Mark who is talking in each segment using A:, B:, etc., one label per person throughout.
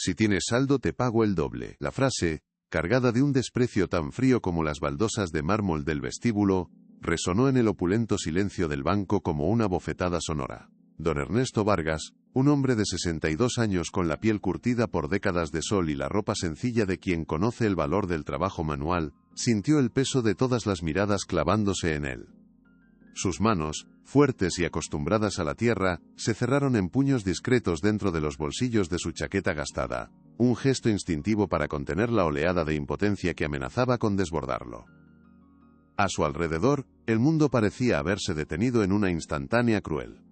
A: Si tienes saldo te pago el doble. La frase, cargada de un desprecio tan frío como las baldosas de mármol del vestíbulo, resonó en el opulento silencio del banco como una bofetada sonora. Don Ernesto Vargas, un hombre de 62 años con la piel curtida por décadas de sol y la ropa sencilla de quien conoce el valor del trabajo manual, sintió el peso de todas las miradas clavándose en él. Sus manos, fuertes y acostumbradas a la tierra, se cerraron en puños discretos dentro de los bolsillos de su chaqueta gastada, un gesto instintivo para contener la oleada de impotencia que amenazaba con desbordarlo. A su alrededor, el mundo parecía haberse detenido en una instantánea cruel.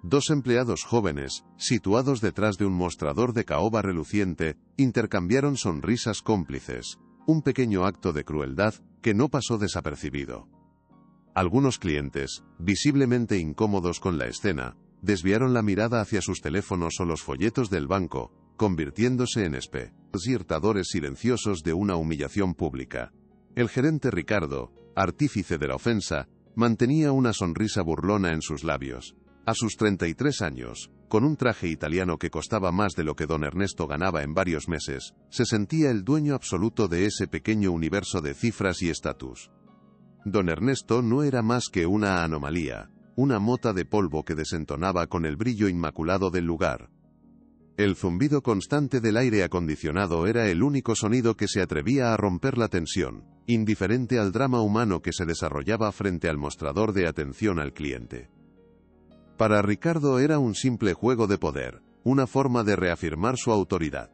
A: Dos empleados jóvenes, situados detrás de un mostrador de caoba reluciente, intercambiaron sonrisas cómplices, un pequeño acto de crueldad que no pasó desapercibido. Algunos clientes, visiblemente incómodos con la escena, desviaron la mirada hacia sus teléfonos o los folletos del banco, convirtiéndose en espectadores silenciosos de una humillación pública. El gerente Ricardo, artífice de la ofensa, mantenía una sonrisa burlona en sus labios. A sus 33 años, con un traje italiano que costaba más de lo que don Ernesto ganaba en varios meses, se sentía el dueño absoluto de ese pequeño universo de cifras y estatus. Don Ernesto no era más que una anomalía, una mota de polvo que desentonaba con el brillo inmaculado del lugar. El zumbido constante del aire acondicionado era el único sonido que se atrevía a romper la tensión, indiferente al drama humano que se desarrollaba frente al mostrador de atención al cliente. Para Ricardo era un simple juego de poder, una forma de reafirmar su autoridad.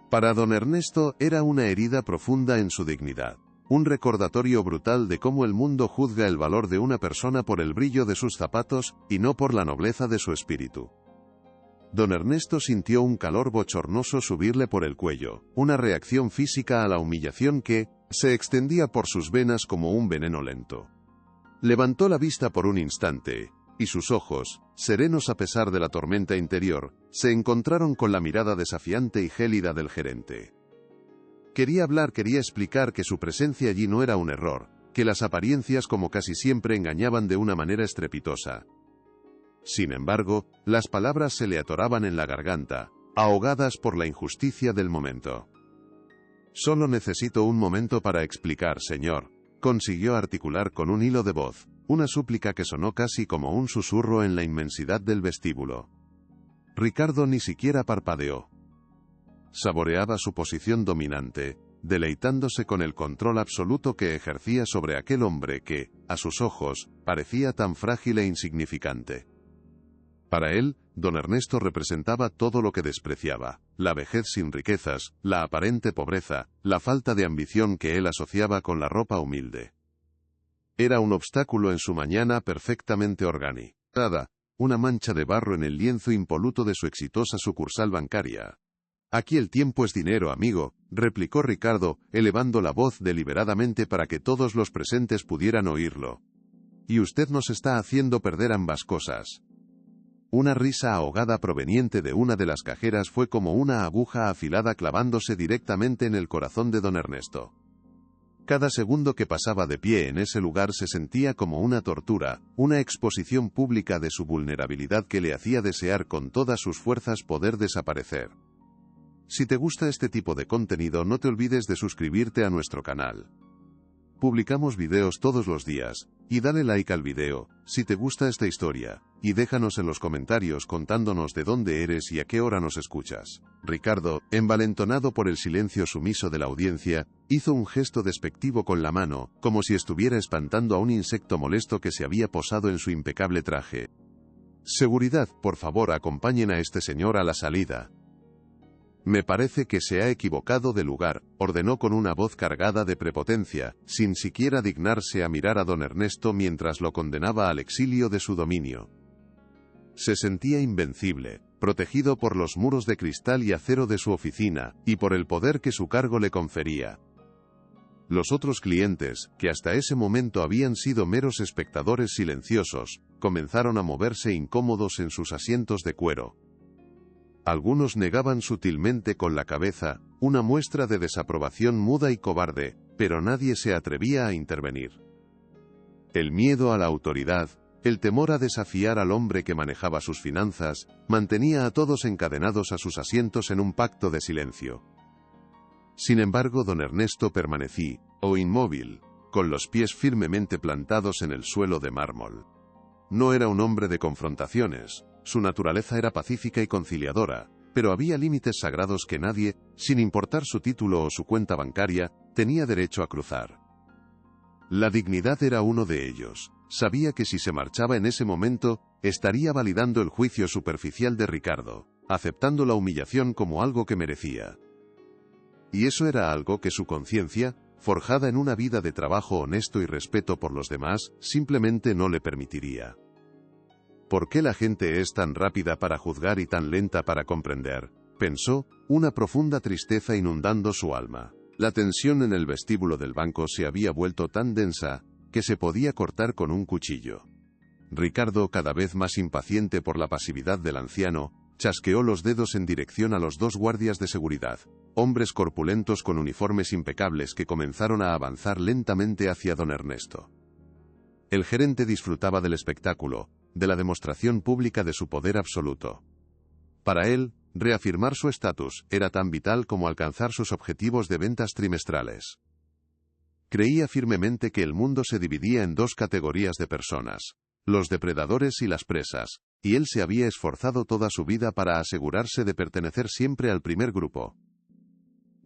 A: Para don Ernesto era una herida profunda en su dignidad, un recordatorio brutal de cómo el mundo juzga el valor de una persona por el brillo de sus zapatos y no por la nobleza de su espíritu. Don Ernesto sintió un calor bochornoso subirle por el cuello, una reacción física a la humillación que se extendía por sus venas como un veneno lento. Levantó la vista por un instante, y sus ojos, serenos a pesar de la tormenta interior, se encontraron con la mirada desafiante y gélida del gerente. Quería hablar, quería explicar que su presencia allí no era un error, que las apariencias como casi siempre engañaban de una manera estrepitosa. Sin embargo, las palabras se le atoraban en la garganta, ahogadas por la injusticia del momento. «Solo necesito un momento para explicar, señor», consiguió articular con un hilo de voz, una súplica que sonó casi como un susurro en la inmensidad del vestíbulo. Ricardo ni siquiera parpadeó. Saboreaba su posición dominante, deleitándose con el control absoluto que ejercía sobre aquel hombre que, a sus ojos, parecía tan frágil e insignificante. Para él, don Ernesto representaba todo lo que despreciaba: la vejez sin riquezas, la aparente pobreza, la falta de ambición que él asociaba con la ropa humilde. Era un obstáculo en su mañana perfectamente organizada, una mancha de barro en el lienzo impoluto de su exitosa sucursal bancaria. «Aquí el tiempo es dinero, amigo», replicó Ricardo, elevando la voz deliberadamente para que todos los presentes pudieran oírlo. «Y usted nos está haciendo perder ambas cosas». Una risa ahogada proveniente de una de las cajeras fue como una aguja afilada clavándose directamente en el corazón de don Ernesto. Cada segundo que pasaba de pie en ese lugar se sentía como una tortura, una exposición pública de su vulnerabilidad que le hacía desear con todas sus fuerzas poder desaparecer. Si te gusta este tipo de contenido, no te olvides de suscribirte a nuestro canal. Publicamos videos todos los días, y dale like al video, si te gusta esta historia, y déjanos en los comentarios contándonos de dónde eres y a qué hora nos escuchas. Ricardo, envalentonado por el silencio sumiso de la audiencia, hizo un gesto despectivo con la mano, como si estuviera espantando a un insecto molesto que se había posado en su impecable traje. «Seguridad, por favor, acompañen a este señor a la salida». «Me parece que se ha equivocado de lugar», ordenó con una voz cargada de prepotencia, sin siquiera dignarse a mirar a don Ernesto mientras lo condenaba al exilio de su dominio. Se sentía invencible, protegido por los muros de cristal y acero de su oficina, y por el poder que su cargo le confería. Los otros clientes, que hasta ese momento habían sido meros espectadores silenciosos, comenzaron a moverse incómodos en sus asientos de cuero. Algunos negaban sutilmente con la cabeza, una muestra de desaprobación muda y cobarde, pero nadie se atrevía a intervenir. El miedo a la autoridad, El temor a desafiar al hombre que manejaba sus finanzas mantenía a todos encadenados a sus asientos en un pacto de silencio. Sin embargo, don Ernesto permanecía, inmóvil, con los pies firmemente plantados en el suelo de mármol. No era un hombre de confrontaciones, su naturaleza era pacífica y conciliadora, pero había límites sagrados que nadie, sin importar su título o su cuenta bancaria, tenía derecho a cruzar. La dignidad era uno de ellos. Sabía que si se marchaba en ese momento, estaría validando el juicio superficial de Ricardo, aceptando la humillación como algo que merecía. Y eso era algo que su conciencia, forjada en una vida de trabajo honesto y respeto por los demás, simplemente no le permitiría. ¿Por qué la gente es tan rápida para juzgar y tan lenta para comprender?, pensó, una profunda tristeza inundando su alma. La tensión en el vestíbulo del banco se había vuelto tan densa que se podía cortar con un cuchillo. Ricardo, cada vez más impaciente por la pasividad del anciano, chasqueó los dedos en dirección a los dos guardias de seguridad, hombres corpulentos con uniformes impecables que comenzaron a avanzar lentamente hacia don Ernesto. El gerente disfrutaba del espectáculo, de la demostración pública de su poder absoluto. Para él, reafirmar su estatus era tan vital como alcanzar sus objetivos de ventas trimestrales. Creía firmemente que el mundo se dividía en dos categorías de personas, los depredadores y las presas, y él se había esforzado toda su vida para asegurarse de pertenecer siempre al primer grupo.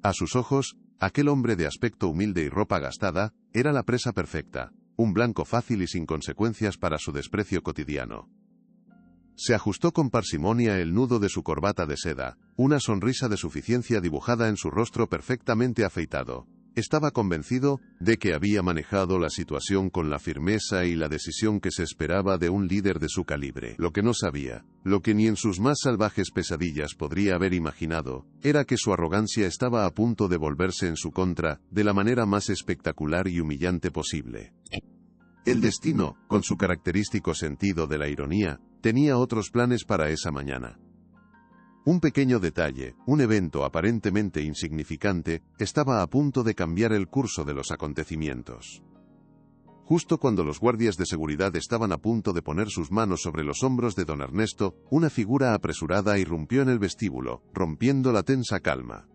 A: A sus ojos, aquel hombre de aspecto humilde y ropa gastada, era la presa perfecta, un blanco fácil y sin consecuencias para su desprecio cotidiano. Se ajustó con parsimonia el nudo de su corbata de seda, una sonrisa de suficiencia dibujada en su rostro perfectamente afeitado. Estaba convencido de que había manejado la situación con la firmeza y la decisión que se esperaba de un líder de su calibre. Lo que no sabía, lo que ni en sus más salvajes pesadillas podría haber imaginado, era que su arrogancia estaba a punto de volverse en su contra, de la manera más espectacular y humillante posible. El destino, con su característico sentido de la ironía, tenía otros planes para esa mañana. Un pequeño detalle, un evento aparentemente insignificante, estaba a punto de cambiar el curso de los acontecimientos. Justo cuando los guardias de seguridad estaban a punto de poner sus manos sobre los hombros de don Ernesto, una figura apresurada irrumpió en el vestíbulo, rompiendo la tensa calma.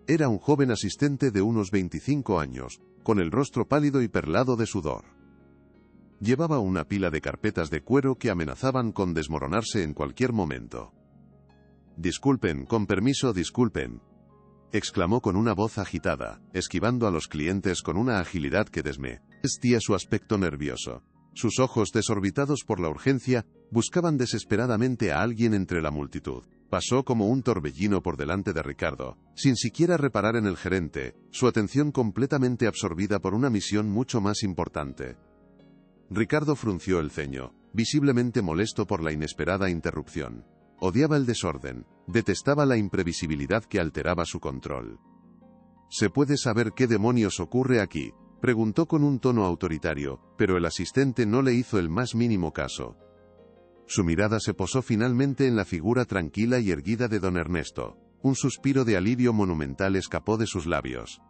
A: Era un joven asistente de unos 25 años, con el rostro pálido y perlado de sudor. Llevaba una pila de carpetas de cuero que amenazaban con desmoronarse en cualquier momento. «Disculpen, con permiso, disculpen», exclamó con una voz agitada, esquivando a los clientes con una agilidad que desmestía su aspecto nervioso. Sus ojos, desorbitados por la urgencia, buscaban desesperadamente a alguien entre la multitud. Pasó como un torbellino por delante de Ricardo, sin siquiera reparar en el gerente, su atención completamente absorbida por una misión mucho más importante. Ricardo frunció el ceño, visiblemente molesto por la inesperada interrupción. Odiaba el desorden, detestaba la imprevisibilidad que alteraba su control. «¿Se puede saber qué demonios ocurre aquí?», preguntó con un tono autoritario, pero el asistente no le hizo el más mínimo caso. Su mirada se posó finalmente en la figura tranquila y erguida de don Ernesto. Un suspiro de alivio monumental escapó de sus labios.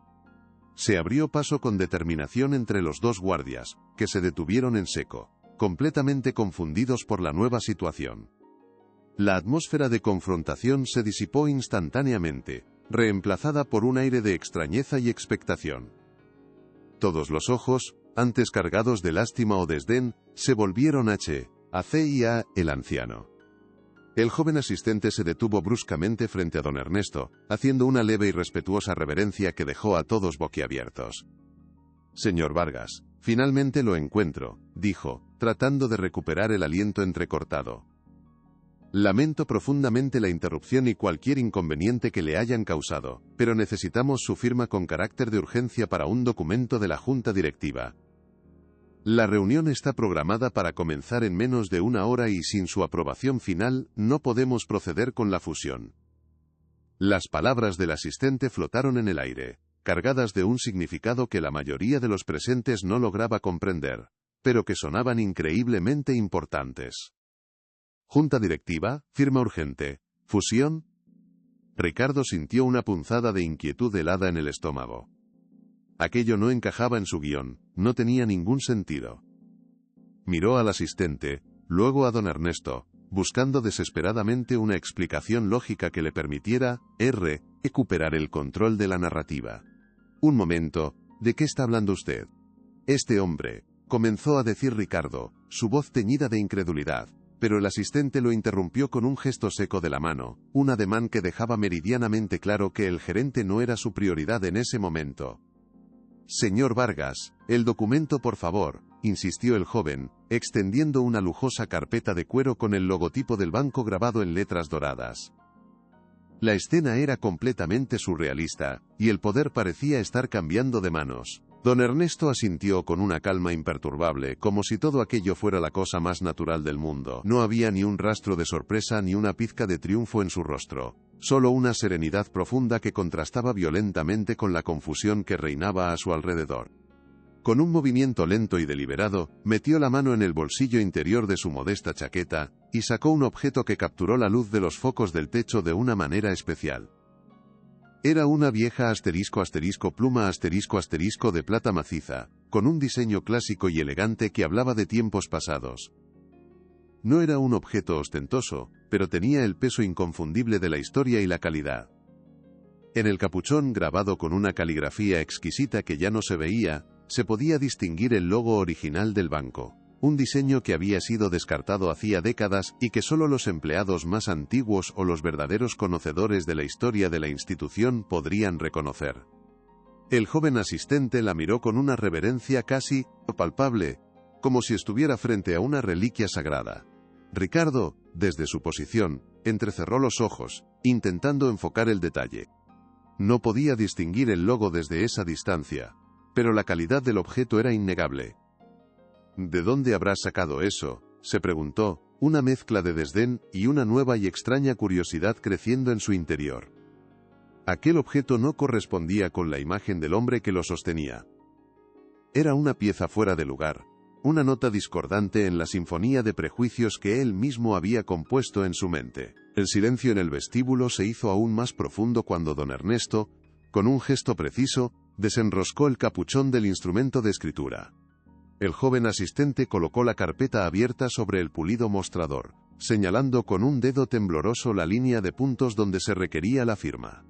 A: Se abrió paso con determinación entre los dos guardias, que se detuvieron en seco, completamente confundidos por la nueva situación. La atmósfera de confrontación se disipó instantáneamente, reemplazada por un aire de extrañeza y expectación. Todos los ojos, antes cargados de lástima o desdén, se volvieron hacia el anciano. El joven asistente se detuvo bruscamente frente a don Ernesto, haciendo una leve y respetuosa reverencia que dejó a todos boquiabiertos. «Señor Vargas, finalmente lo encuentro», dijo, tratando de recuperar el aliento entrecortado. «Lamento profundamente la interrupción y cualquier inconveniente que le hayan causado, pero necesitamos su firma con carácter de urgencia para un documento de la Junta Directiva. La reunión está programada para comenzar en menos de una hora y sin su aprobación final, no podemos proceder con la fusión». Las palabras del asistente flotaron en el aire, cargadas de un significado que la mayoría de los presentes no lograba comprender, pero que sonaban increíblemente importantes. «Junta Directiva, firma urgente, fusión». Ricardo sintió una punzada de inquietud helada en el estómago. Aquello no encajaba en su guión, no tenía ningún sentido. Miró al asistente, luego a don Ernesto, buscando desesperadamente una explicación lógica que le permitiera, recuperar el control de la narrativa. Un momento, ¿de qué está hablando usted? Este hombre, comenzó a decir Ricardo, su voz teñida de incredulidad, pero el asistente lo interrumpió con un gesto seco de la mano, un ademán que dejaba meridianamente claro que el gerente no era su prioridad en ese momento. Señor Vargas, el documento por favor, insistió el joven, extendiendo una lujosa carpeta de cuero con el logotipo del banco grabado en letras doradas. La escena era completamente surrealista, y el poder parecía estar cambiando de manos. Don Ernesto asintió con una calma imperturbable, como si todo aquello fuera la cosa más natural del mundo. No había ni un rastro de sorpresa ni una pizca de triunfo en su rostro, solo una serenidad profunda que contrastaba violentamente con la confusión que reinaba a su alrededor. Con un movimiento lento y deliberado, metió la mano en el bolsillo interior de su modesta chaqueta, y sacó un objeto que capturó la luz de los focos del techo de una manera especial. Era una vieja pluma de plata maciza, con un diseño clásico y elegante que hablaba de tiempos pasados. No era un objeto ostentoso, pero tenía el peso inconfundible de la historia y la calidad. En el capuchón, grabado con una caligrafía exquisita que ya no se veía, se podía distinguir el logo original del banco, un diseño que había sido descartado hacía décadas y que solo los empleados más antiguos o los verdaderos conocedores de la historia de la institución podrían reconocer. El joven asistente la miró con una reverencia casi palpable, como si estuviera frente a una reliquia sagrada. Ricardo, desde su posición, entrecerró los ojos, intentando enfocar el detalle. No podía distinguir el logo desde esa distancia, pero la calidad del objeto era innegable. ¿De dónde habrá sacado eso?, se preguntó, una mezcla de desdén y una nueva y extraña curiosidad creciendo en su interior. Aquel objeto no correspondía con la imagen del hombre que lo sostenía. Era una pieza fuera de lugar, una nota discordante en la sinfonía de prejuicios que él mismo había compuesto en su mente. El silencio en el vestíbulo se hizo aún más profundo cuando don Ernesto, con un gesto preciso, desenroscó el capuchón del instrumento de escritura. El joven asistente colocó la carpeta abierta sobre el pulido mostrador, señalando con un dedo tembloroso la línea de puntos donde se requería la firma.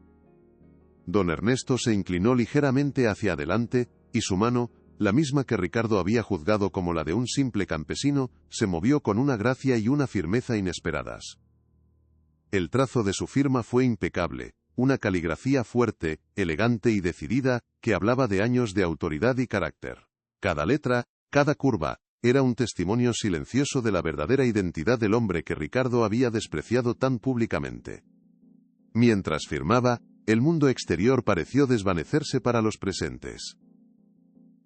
A: Don Ernesto se inclinó ligeramente hacia adelante, y su mano, la misma que Ricardo había juzgado como la de un simple campesino, se movió con una gracia y una firmeza inesperadas. El trazo de su firma fue impecable, una caligrafía fuerte, elegante y decidida, que hablaba de años de autoridad y carácter. Cada letra, cada curva, era un testimonio silencioso de la verdadera identidad del hombre que Ricardo había despreciado tan públicamente. Mientras firmaba, el mundo exterior pareció desvanecerse para los presentes.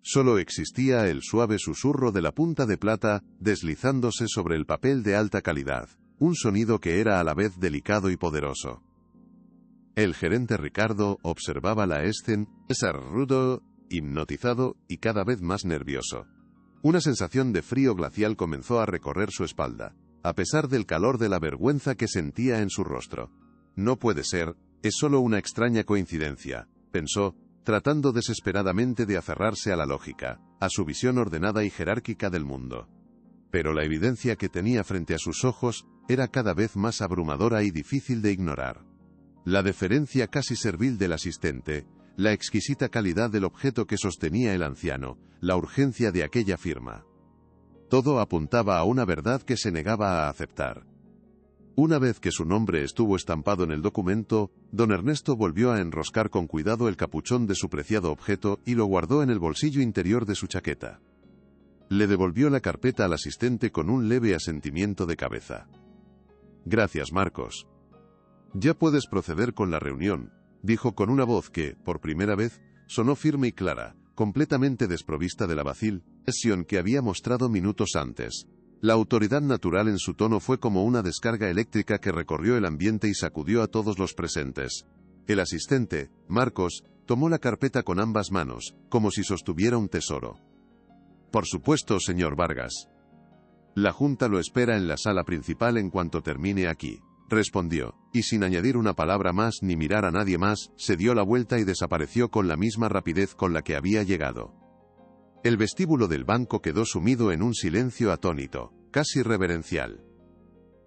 A: Solo existía el suave susurro de la punta de plata, deslizándose sobre el papel de alta calidad, un sonido que era a la vez delicado y poderoso. El gerente Ricardo observaba la escena, rudo, hipnotizado y cada vez más nervioso. Una sensación de frío glacial comenzó a recorrer su espalda, a pesar del calor de la vergüenza que sentía en su rostro. No puede ser, es solo una extraña coincidencia, pensó, tratando desesperadamente de aferrarse a la lógica, a su visión ordenada y jerárquica del mundo. Pero la evidencia que tenía frente a sus ojos era cada vez más abrumadora y difícil de ignorar. La deferencia casi servil del asistente, la exquisita calidad del objeto que sostenía el anciano, la urgencia de aquella firma. Todo apuntaba a una verdad que se negaba a aceptar. Una vez que su nombre estuvo estampado en el documento, don Ernesto volvió a enroscar con cuidado el capuchón de su preciado objeto y lo guardó en el bolsillo interior de su chaqueta. Le devolvió la carpeta al asistente con un leve asentimiento de cabeza. «Gracias, Marcos. Ya puedes proceder con la reunión», dijo con una voz que, por primera vez, sonó firme y clara, completamente desprovista de la vacilación que había mostrado minutos antes. La autoridad natural en su tono fue como una descarga eléctrica que recorrió el ambiente y sacudió a todos los presentes. El asistente, Marcos, tomó la carpeta con ambas manos, como si sostuviera un tesoro. «Por supuesto, señor Vargas. La Junta lo espera en la sala principal en cuanto termine aquí», respondió, y sin añadir una palabra más ni mirar a nadie más, se dio la vuelta y desapareció con la misma rapidez con la que había llegado. El vestíbulo del banco quedó sumido en un silencio atónito, casi reverencial.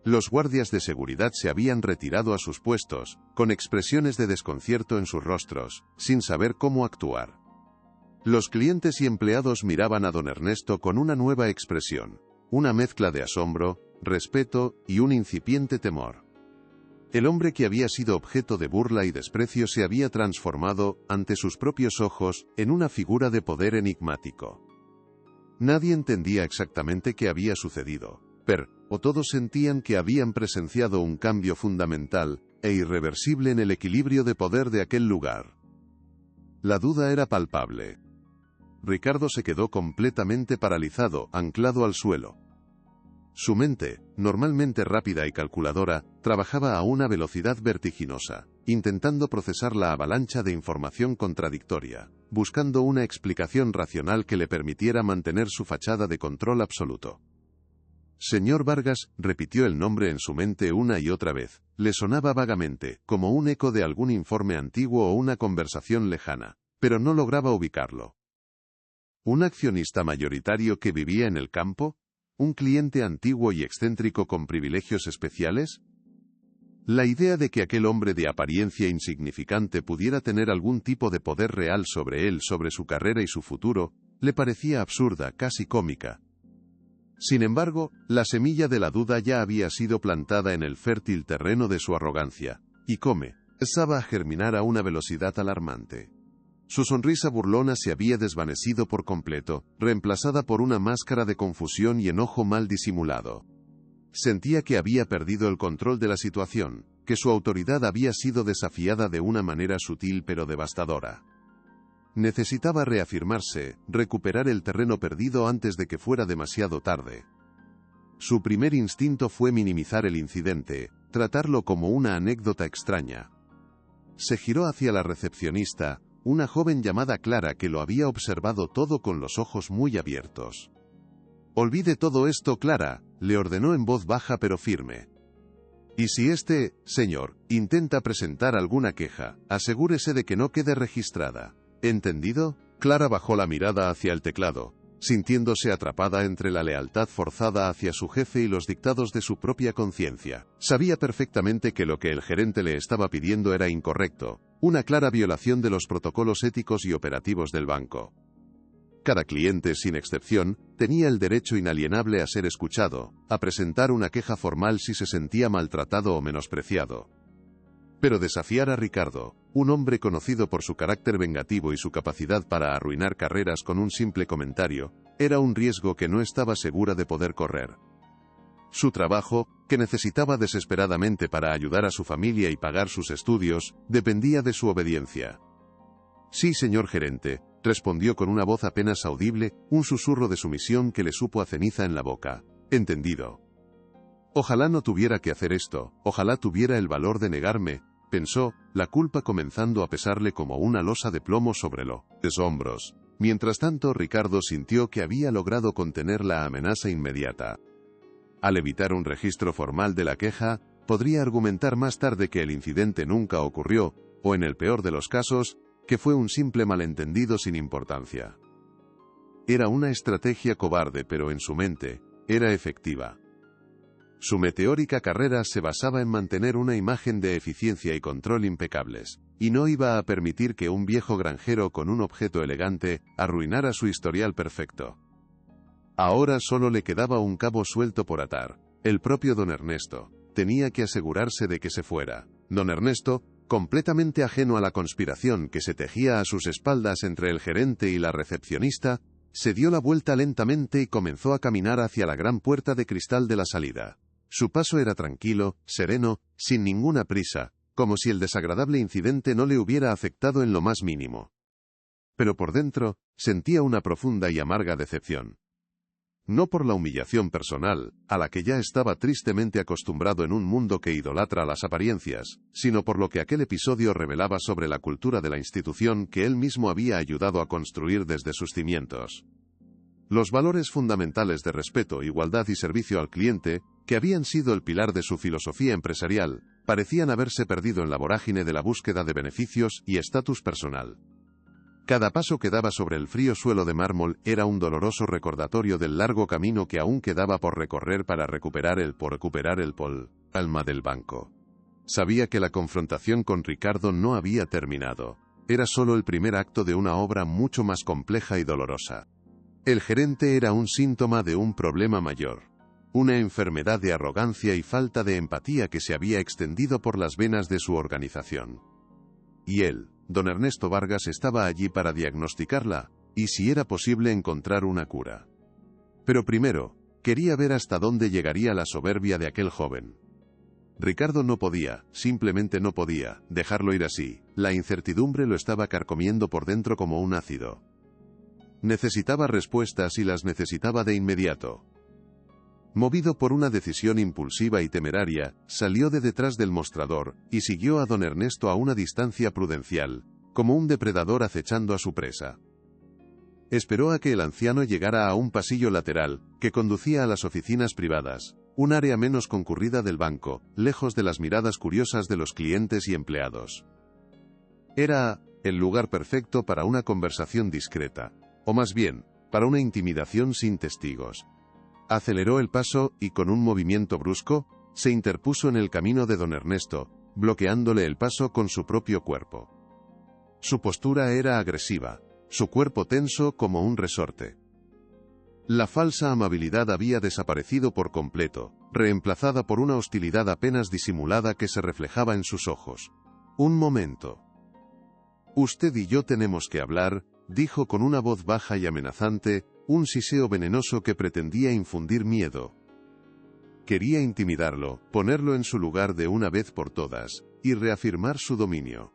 A: Los guardias de seguridad se habían retirado a sus puestos, con expresiones de desconcierto en sus rostros, sin saber cómo actuar. Los clientes y empleados miraban a don Ernesto con una nueva expresión, una mezcla de asombro, respeto y un incipiente temor. El hombre que había sido objeto de burla y desprecio se había transformado, ante sus propios ojos, en una figura de poder enigmático. Nadie entendía exactamente qué había sucedido, pero todos sentían que habían presenciado un cambio fundamental e irreversible en el equilibrio de poder de aquel lugar. La duda era palpable. Ricardo se quedó completamente paralizado, anclado al suelo. Su mente, normalmente rápida y calculadora, trabajaba a una velocidad vertiginosa, intentando procesar la avalancha de información contradictoria, buscando una explicación racional que le permitiera mantener su fachada de control absoluto. Señor Vargas, repitió el nombre en su mente una y otra vez. Le sonaba vagamente, como un eco de algún informe antiguo o una conversación lejana, pero no lograba ubicarlo. ¿Un accionista mayoritario que vivía en el campo? ¿Un cliente antiguo y excéntrico con privilegios especiales? La idea de que aquel hombre de apariencia insignificante pudiera tener algún tipo de poder real sobre él, sobre su carrera y su futuro, le parecía absurda, casi cómica. Sin embargo, la semilla de la duda ya había sido plantada en el fértil terreno de su arrogancia, y comenzaba a germinar a una velocidad alarmante. Su sonrisa burlona se había desvanecido por completo, reemplazada por una máscara de confusión y enojo mal disimulado. Sentía que había perdido el control de la situación, que su autoridad había sido desafiada de una manera sutil pero devastadora. Necesitaba reafirmarse, recuperar el terreno perdido antes de que fuera demasiado tarde. Su primer instinto fue minimizar el incidente, tratarlo como una anécdota extraña. Se giró hacia la recepcionista, una joven llamada Clara que lo había observado todo con los ojos muy abiertos. «Olvide todo esto, Clara», le ordenó en voz baja pero firme. «Y si señor, intenta presentar alguna queja, asegúrese de que no quede registrada. ¿Entendido?». Clara bajó la mirada hacia el teclado, sintiéndose atrapada entre la lealtad forzada hacia su jefe y los dictados de su propia conciencia. Sabía perfectamente que lo que el gerente le estaba pidiendo era incorrecto, una clara violación de los protocolos éticos y operativos del banco. Cada cliente, sin excepción, tenía el derecho inalienable a ser escuchado, a presentar una queja formal si se sentía maltratado o menospreciado. Pero desafiar a Ricardo, un hombre conocido por su carácter vengativo y su capacidad para arruinar carreras con un simple comentario, era un riesgo que no estaba segura de poder correr. Su trabajo, que necesitaba desesperadamente para ayudar a su familia y pagar sus estudios, dependía de su obediencia. «Sí, señor gerente», respondió con una voz apenas audible, un susurro de sumisión que le supo a ceniza en la boca. «Entendido». Ojalá no tuviera que hacer esto, ojalá tuviera el valor de negarme, pensó, la culpa comenzando a pesarle como una losa de plomo sobre los hombros. Mientras tanto, Ricardo sintió que había logrado contener la amenaza inmediata. Al evitar un registro formal de la queja, podría argumentar más tarde que el incidente nunca ocurrió, o en el peor de los casos, que fue un simple malentendido sin importancia. Era una estrategia cobarde, pero en su mente, era efectiva. Su meteórica carrera se basaba en mantener una imagen de eficiencia y control impecables, y no iba a permitir que un viejo granjero con un objeto elegante arruinara su historial perfecto. Ahora solo le quedaba un cabo suelto por atar. El propio don Ernesto tenía que asegurarse de que se fuera. Don Ernesto, completamente ajeno a la conspiración que se tejía a sus espaldas entre el gerente y la recepcionista, se dio la vuelta lentamente y comenzó a caminar hacia la gran puerta de cristal de la salida. Su paso era tranquilo, sereno, sin ninguna prisa, como si el desagradable incidente no le hubiera afectado en lo más mínimo. Pero por dentro, sentía una profunda y amarga decepción. No por la humillación personal, a la que ya estaba tristemente acostumbrado en un mundo que idolatra las apariencias, sino por lo que aquel episodio revelaba sobre la cultura de la institución que él mismo había ayudado a construir desde sus cimientos. Los valores fundamentales de respeto, igualdad y servicio al cliente, que habían sido el pilar de su filosofía empresarial, parecían haberse perdido en la vorágine de la búsqueda de beneficios y estatus personal. Cada paso que daba sobre el frío suelo de mármol era un doloroso recordatorio del largo camino que aún quedaba por recorrer para recuperar el alma del banco. Sabía que la confrontación con Ricardo no había terminado. Era solo el primer acto de una obra mucho más compleja y dolorosa. El gerente era un síntoma de un problema mayor. Una enfermedad de arrogancia y falta de empatía que se había extendido por las venas de su organización. Y él, don Ernesto Vargas, estaba allí para diagnosticarla, y si era posible encontrar una cura. Pero primero, quería ver hasta dónde llegaría la soberbia de aquel joven. Ricardo no podía, simplemente no podía, dejarlo ir así. La incertidumbre lo estaba carcomiendo por dentro como un ácido. Necesitaba respuestas y las necesitaba de inmediato. Movido por una decisión impulsiva y temeraria, salió de detrás del mostrador, y siguió a don Ernesto a una distancia prudencial, como un depredador acechando a su presa. Esperó a que el anciano llegara a un pasillo lateral, que conducía a las oficinas privadas, un área menos concurrida del banco, lejos de las miradas curiosas de los clientes y empleados. Era el lugar perfecto para una conversación discreta, o más bien, para una intimidación sin testigos. Aceleró el paso y con un movimiento brusco, se interpuso en el camino de don Ernesto, bloqueándole el paso con su propio cuerpo. Su postura era agresiva, su cuerpo tenso como un resorte. La falsa amabilidad había desaparecido por completo, reemplazada por una hostilidad apenas disimulada que se reflejaba en sus ojos. Un momento. Usted y yo tenemos que hablar, dijo con una voz baja y amenazante, un siseo venenoso que pretendía infundir miedo. Quería intimidarlo, ponerlo en su lugar de una vez por todas, y reafirmar su dominio.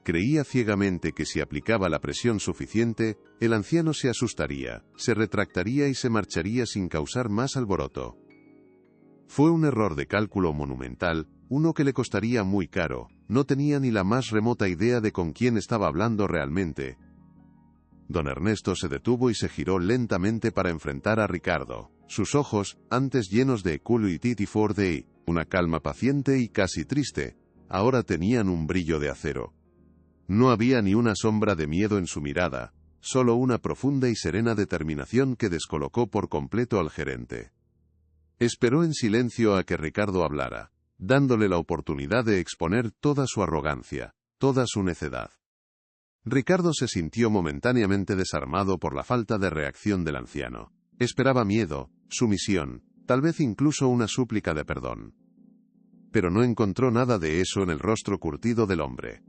A: Creía ciegamente que si aplicaba la presión suficiente, el anciano se asustaría, se retractaría y se marcharía sin causar más alboroto. Fue un error de cálculo monumental, uno que le costaría muy caro. No tenía ni la más remota idea de con quién estaba hablando realmente. Don Ernesto se detuvo y se giró lentamente para enfrentar a Ricardo. Sus ojos, antes llenos de curiosity for the, una calma paciente y casi triste, ahora tenían un brillo de acero. No había ni una sombra de miedo en su mirada, solo una profunda y serena determinación que descolocó por completo al gerente. Esperó en silencio a que Ricardo hablara, dándole la oportunidad de exponer toda su arrogancia, toda su necedad. Ricardo se sintió momentáneamente desarmado por la falta de reacción del anciano. Esperaba miedo, sumisión, tal vez incluso una súplica de perdón. Pero no encontró nada de eso en el rostro curtido del hombre.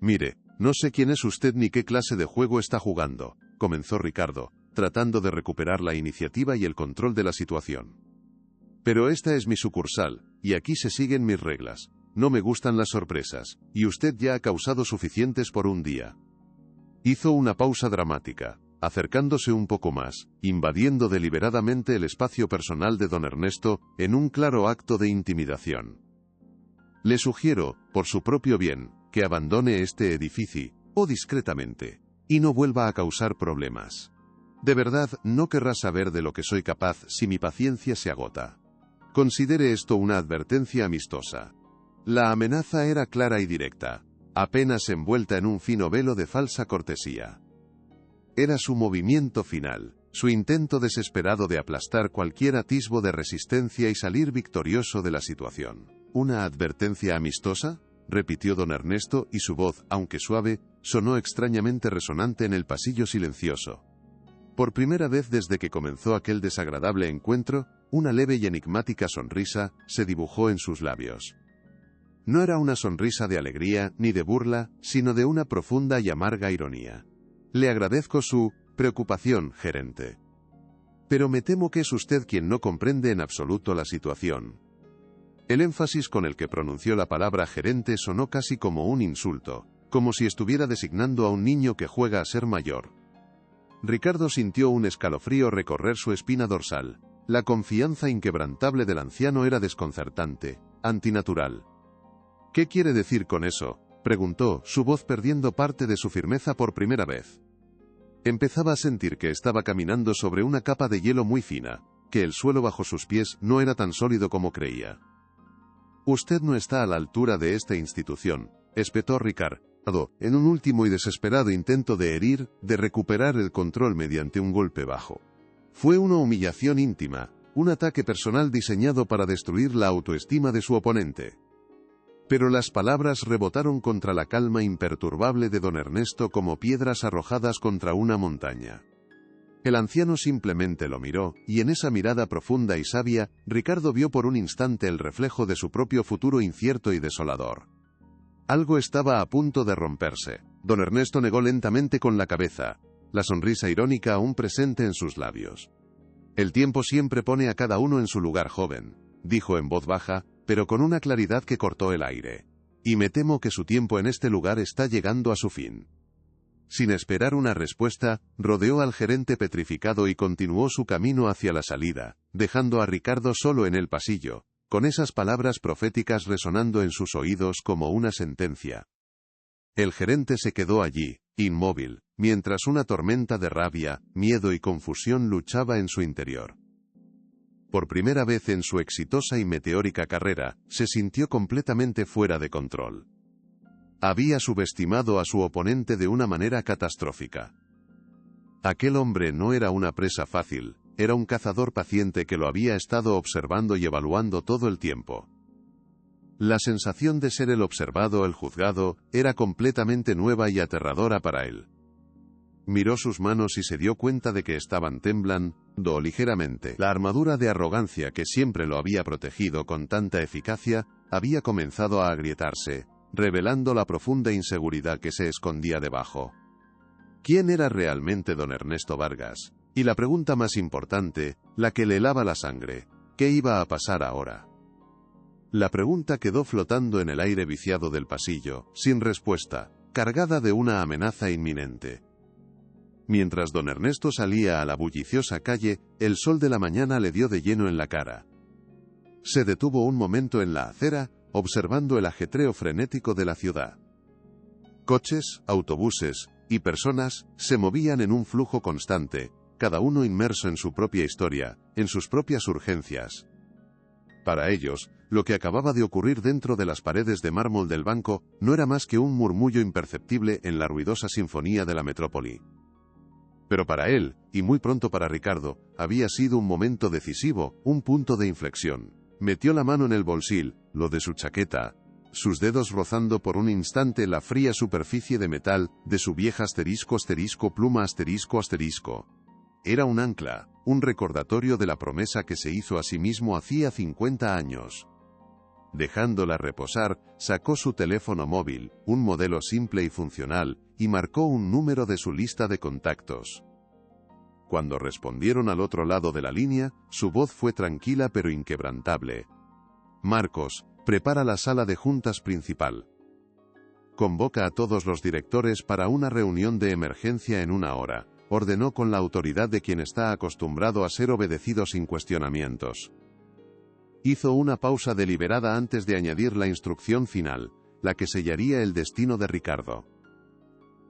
A: «Mire, no sé quién es usted ni qué clase de juego está jugando», comenzó Ricardo, tratando de recuperar la iniciativa y el control de la situación. «Pero esta es mi sucursal, y aquí se siguen mis reglas. No me gustan las sorpresas, y usted ya ha causado suficientes por un día». Hizo una pausa dramática, acercándose un poco más, invadiendo deliberadamente el espacio personal de don Ernesto, en un claro acto de intimidación. «Le sugiero, por su propio bien, que abandone este edificio, o discretamente, y no vuelva a causar problemas. De verdad, no querrá saber de lo que soy capaz si mi paciencia se agota. Considere esto una advertencia amistosa». La amenaza era clara y directa, apenas envuelta en un fino velo de falsa cortesía. Era su movimiento final, su intento desesperado de aplastar cualquier atisbo de resistencia y salir victorioso de la situación. ¿Una advertencia amistosa?, repitió don Ernesto, y su voz, aunque suave, sonó extrañamente resonante en el pasillo silencioso. Por primera vez desde que comenzó aquel desagradable encuentro, una leve y enigmática sonrisa se dibujó en sus labios. No era una sonrisa de alegría ni de burla, sino de una profunda y amarga ironía. «Le agradezco su preocupación, gerente. Pero me temo que es usted quien no comprende en absoluto la situación». El énfasis con el que pronunció la palabra gerente sonó casi como un insulto, como si estuviera designando a un niño que juega a ser mayor. Ricardo sintió un escalofrío recorrer su espina dorsal. La confianza inquebrantable del anciano era desconcertante, antinatural. «¿Qué quiere decir con eso?», preguntó, su voz perdiendo parte de su firmeza por primera vez. Empezaba a sentir que estaba caminando sobre una capa de hielo muy fina, que el suelo bajo sus pies no era tan sólido como creía. «Usted no está a la altura de esta institución», espetó Ricard, en un último y desesperado intento de herir, de recuperar el control mediante un golpe bajo. Fue una humillación íntima, un ataque personal diseñado para destruir la autoestima de su oponente. Pero las palabras rebotaron contra la calma imperturbable de don Ernesto como piedras arrojadas contra una montaña. El anciano simplemente lo miró, y en esa mirada profunda y sabia, Ricardo vio por un instante el reflejo de su propio futuro incierto y desolador. Algo estaba a punto de romperse. Don Ernesto negó lentamente con la cabeza, la sonrisa irónica aún presente en sus labios. «El tiempo siempre pone a cada uno en su lugar, joven», dijo en voz baja, pero con una claridad que cortó el aire. «Y me temo que su tiempo en este lugar está llegando a su fin». Sin esperar una respuesta, rodeó al gerente petrificado y continuó su camino hacia la salida, dejando a Ricardo solo en el pasillo, con esas palabras proféticas resonando en sus oídos como una sentencia. El gerente se quedó allí, inmóvil, mientras una tormenta de rabia, miedo y confusión luchaba en su interior. Por primera vez en su exitosa y meteórica carrera, se sintió completamente fuera de control. Había subestimado a su oponente de una manera catastrófica. Aquel hombre no era una presa fácil, era un cazador paciente que lo había estado observando y evaluando todo el tiempo. La sensación de ser el observado, el juzgado, era completamente nueva y aterradora para él. Miró sus manos y se dio cuenta de que estaban temblando ligeramente. La armadura de arrogancia que siempre lo había protegido con tanta eficacia, había comenzado a agrietarse, revelando la profunda inseguridad que se escondía debajo. ¿Quién era realmente don Ernesto Vargas? Y la pregunta más importante, la que le helaba la sangre, ¿qué iba a pasar ahora? La pregunta quedó flotando en el aire viciado del pasillo, sin respuesta, cargada de una amenaza inminente. Mientras don Ernesto salía a la bulliciosa calle, el sol de la mañana le dio de lleno en la cara. Se detuvo un momento en la acera, observando el ajetreo frenético de la ciudad. Coches, autobuses y personas se movían en un flujo constante, cada uno inmerso en su propia historia, en sus propias urgencias. Para ellos, lo que acababa de ocurrir dentro de las paredes de mármol del banco no era más que un murmullo imperceptible en la ruidosa sinfonía de la metrópoli. Pero para él, y muy pronto para Ricardo, había sido un momento decisivo, un punto de inflexión. Metió la mano en el bolsillo, lo de su chaqueta, sus dedos rozando por un instante la fría superficie de metal de su vieja pluma. Era un ancla, un recordatorio de la promesa que se hizo a sí mismo hacía 50 años. Dejándola reposar, sacó su teléfono móvil, un modelo simple y funcional, y marcó un número de su lista de contactos. Cuando respondieron al otro lado de la línea, su voz fue tranquila pero inquebrantable. «Marcos, prepara la sala de juntas principal. Convoca a todos los directores para una reunión de emergencia en 1 hora», ordenó con la autoridad de quien está acostumbrado a ser obedecido sin cuestionamientos. Hizo una pausa deliberada antes de añadir la instrucción final, la que sellaría el destino de Ricardo.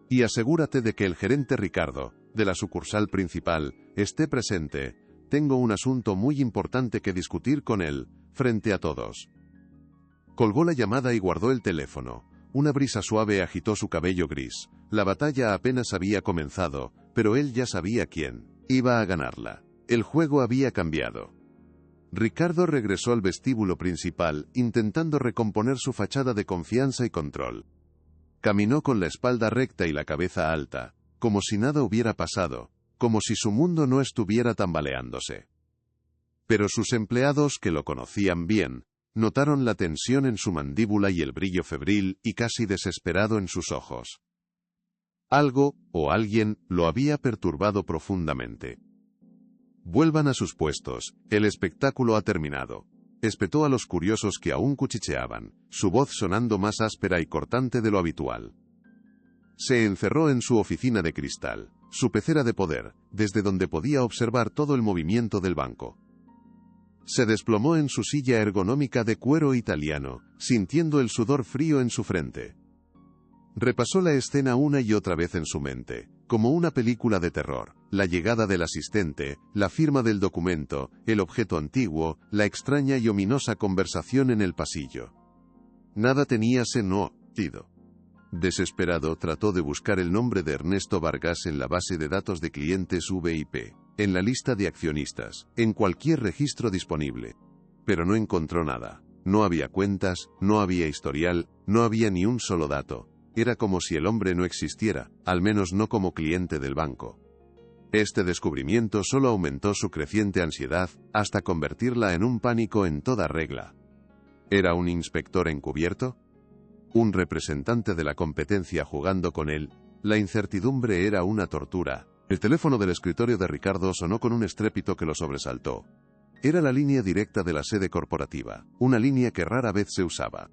A: «Y asegúrate de que el gerente Ricardo, de la sucursal principal, esté presente. Tengo un asunto muy importante que discutir con él, frente a todos». Colgó la llamada y guardó el teléfono. Una brisa suave agitó su cabello gris. La batalla apenas había comenzado, pero él ya sabía quién iba a ganarla. El juego había cambiado. Ricardo regresó al vestíbulo principal, intentando recomponer su fachada de confianza y control. Caminó con la espalda recta y la cabeza alta, como si nada hubiera pasado, como si su mundo no estuviera tambaleándose. Pero sus empleados, que lo conocían bien, notaron la tensión en su mandíbula y el brillo febril y casi desesperado en sus ojos. Algo, o alguien, lo había perturbado profundamente. «Vuelvan a sus puestos, el espectáculo ha terminado», espetó a los curiosos que aún cuchicheaban, su voz sonando más áspera y cortante de lo habitual. Se encerró en su oficina de cristal, su pecera de poder, desde donde podía observar todo el movimiento del banco. Se desplomó en su silla ergonómica de cuero italiano, sintiendo el sudor frío en su frente. Repasó la escena una y otra vez en su mente, como una película de terror: la llegada del asistente, la firma del documento, el objeto antiguo, la extraña y ominosa conversación en el pasillo. Nada tenía sentido. Desesperado, trató de buscar el nombre de Ernesto Vargas en la base de datos de clientes VIP, en la lista de accionistas, en cualquier registro disponible. Pero no encontró nada. No había cuentas, no había historial, no había ni un solo dato. Era como si el hombre no existiera, al menos no como cliente del banco. Este descubrimiento solo aumentó su creciente ansiedad, hasta convertirla en un pánico en toda regla. ¿Era un inspector encubierto? ¿Un representante de la competencia jugando con él? La incertidumbre era una tortura. El teléfono del escritorio de Ricardo sonó con un estrépito que lo sobresaltó. Era la línea directa de la sede corporativa, una línea que rara vez se usaba.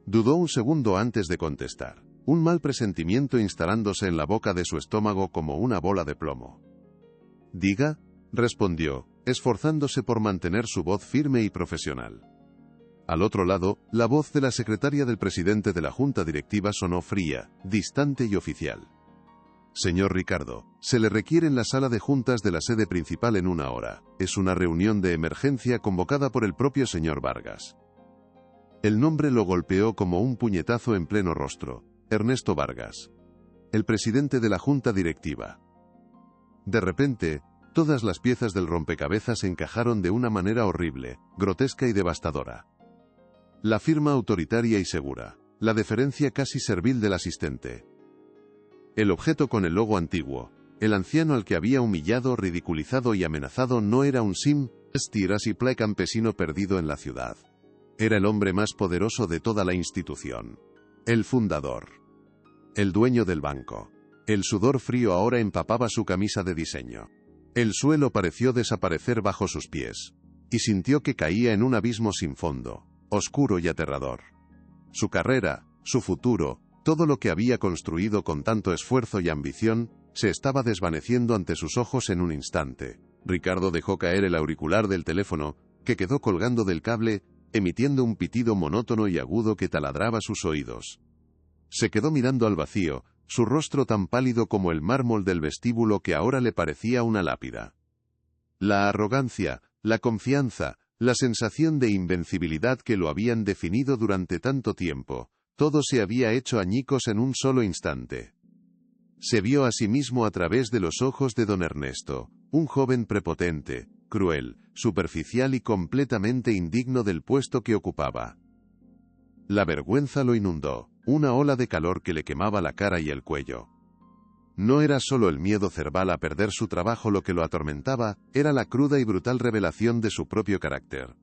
A: Dudó un segundo antes de contestar, un mal presentimiento instalándose en la boca de su estómago como una bola de plomo. «Diga», respondió, esforzándose por mantener su voz firme y profesional. Al otro lado, la voz de la secretaria del presidente de la junta directiva sonó fría, distante y oficial. «Señor Ricardo, se le requiere en la sala de juntas de la sede principal en 1 hora. Es una reunión de emergencia convocada por el propio señor Vargas». El nombre lo golpeó como un puñetazo en pleno rostro. Ernesto Vargas. El presidente de la junta directiva. De repente, todas las piezas del rompecabezas encajaron de una manera horrible, grotesca y devastadora. La firma autoritaria y segura, la deferencia casi servil del asistente. El objeto con el logo antiguo, el anciano al que había humillado, ridiculizado y amenazado no era un simple campesino perdido en la ciudad. Era el hombre más poderoso de toda la institución. El fundador. El dueño del banco. El sudor frío ahora empapaba su camisa de diseño. El suelo pareció desaparecer bajo sus pies, y sintió que caía en un abismo sin fondo, oscuro y aterrador. Su carrera, su futuro, todo lo que había construido con tanto esfuerzo y ambición, se estaba desvaneciendo ante sus ojos en un instante. Ricardo dejó caer el auricular del teléfono, que quedó colgando del cable, emitiendo un pitido monótono y agudo que taladraba sus oídos. Se quedó mirando al vacío, su rostro tan pálido como el mármol del vestíbulo que ahora le parecía una lápida. La arrogancia, la confianza, la sensación de invencibilidad que lo habían definido durante tanto tiempo, todo se había hecho añicos en un solo instante. Se vio a sí mismo a través de los ojos de don Ernesto, un joven prepotente, cruel, superficial y completamente indigno del puesto que ocupaba. La vergüenza lo inundó, una ola de calor que le quemaba la cara y el cuello. No era solo el miedo cerval a perder su trabajo lo que lo atormentaba, era la cruda y brutal revelación de su propio carácter.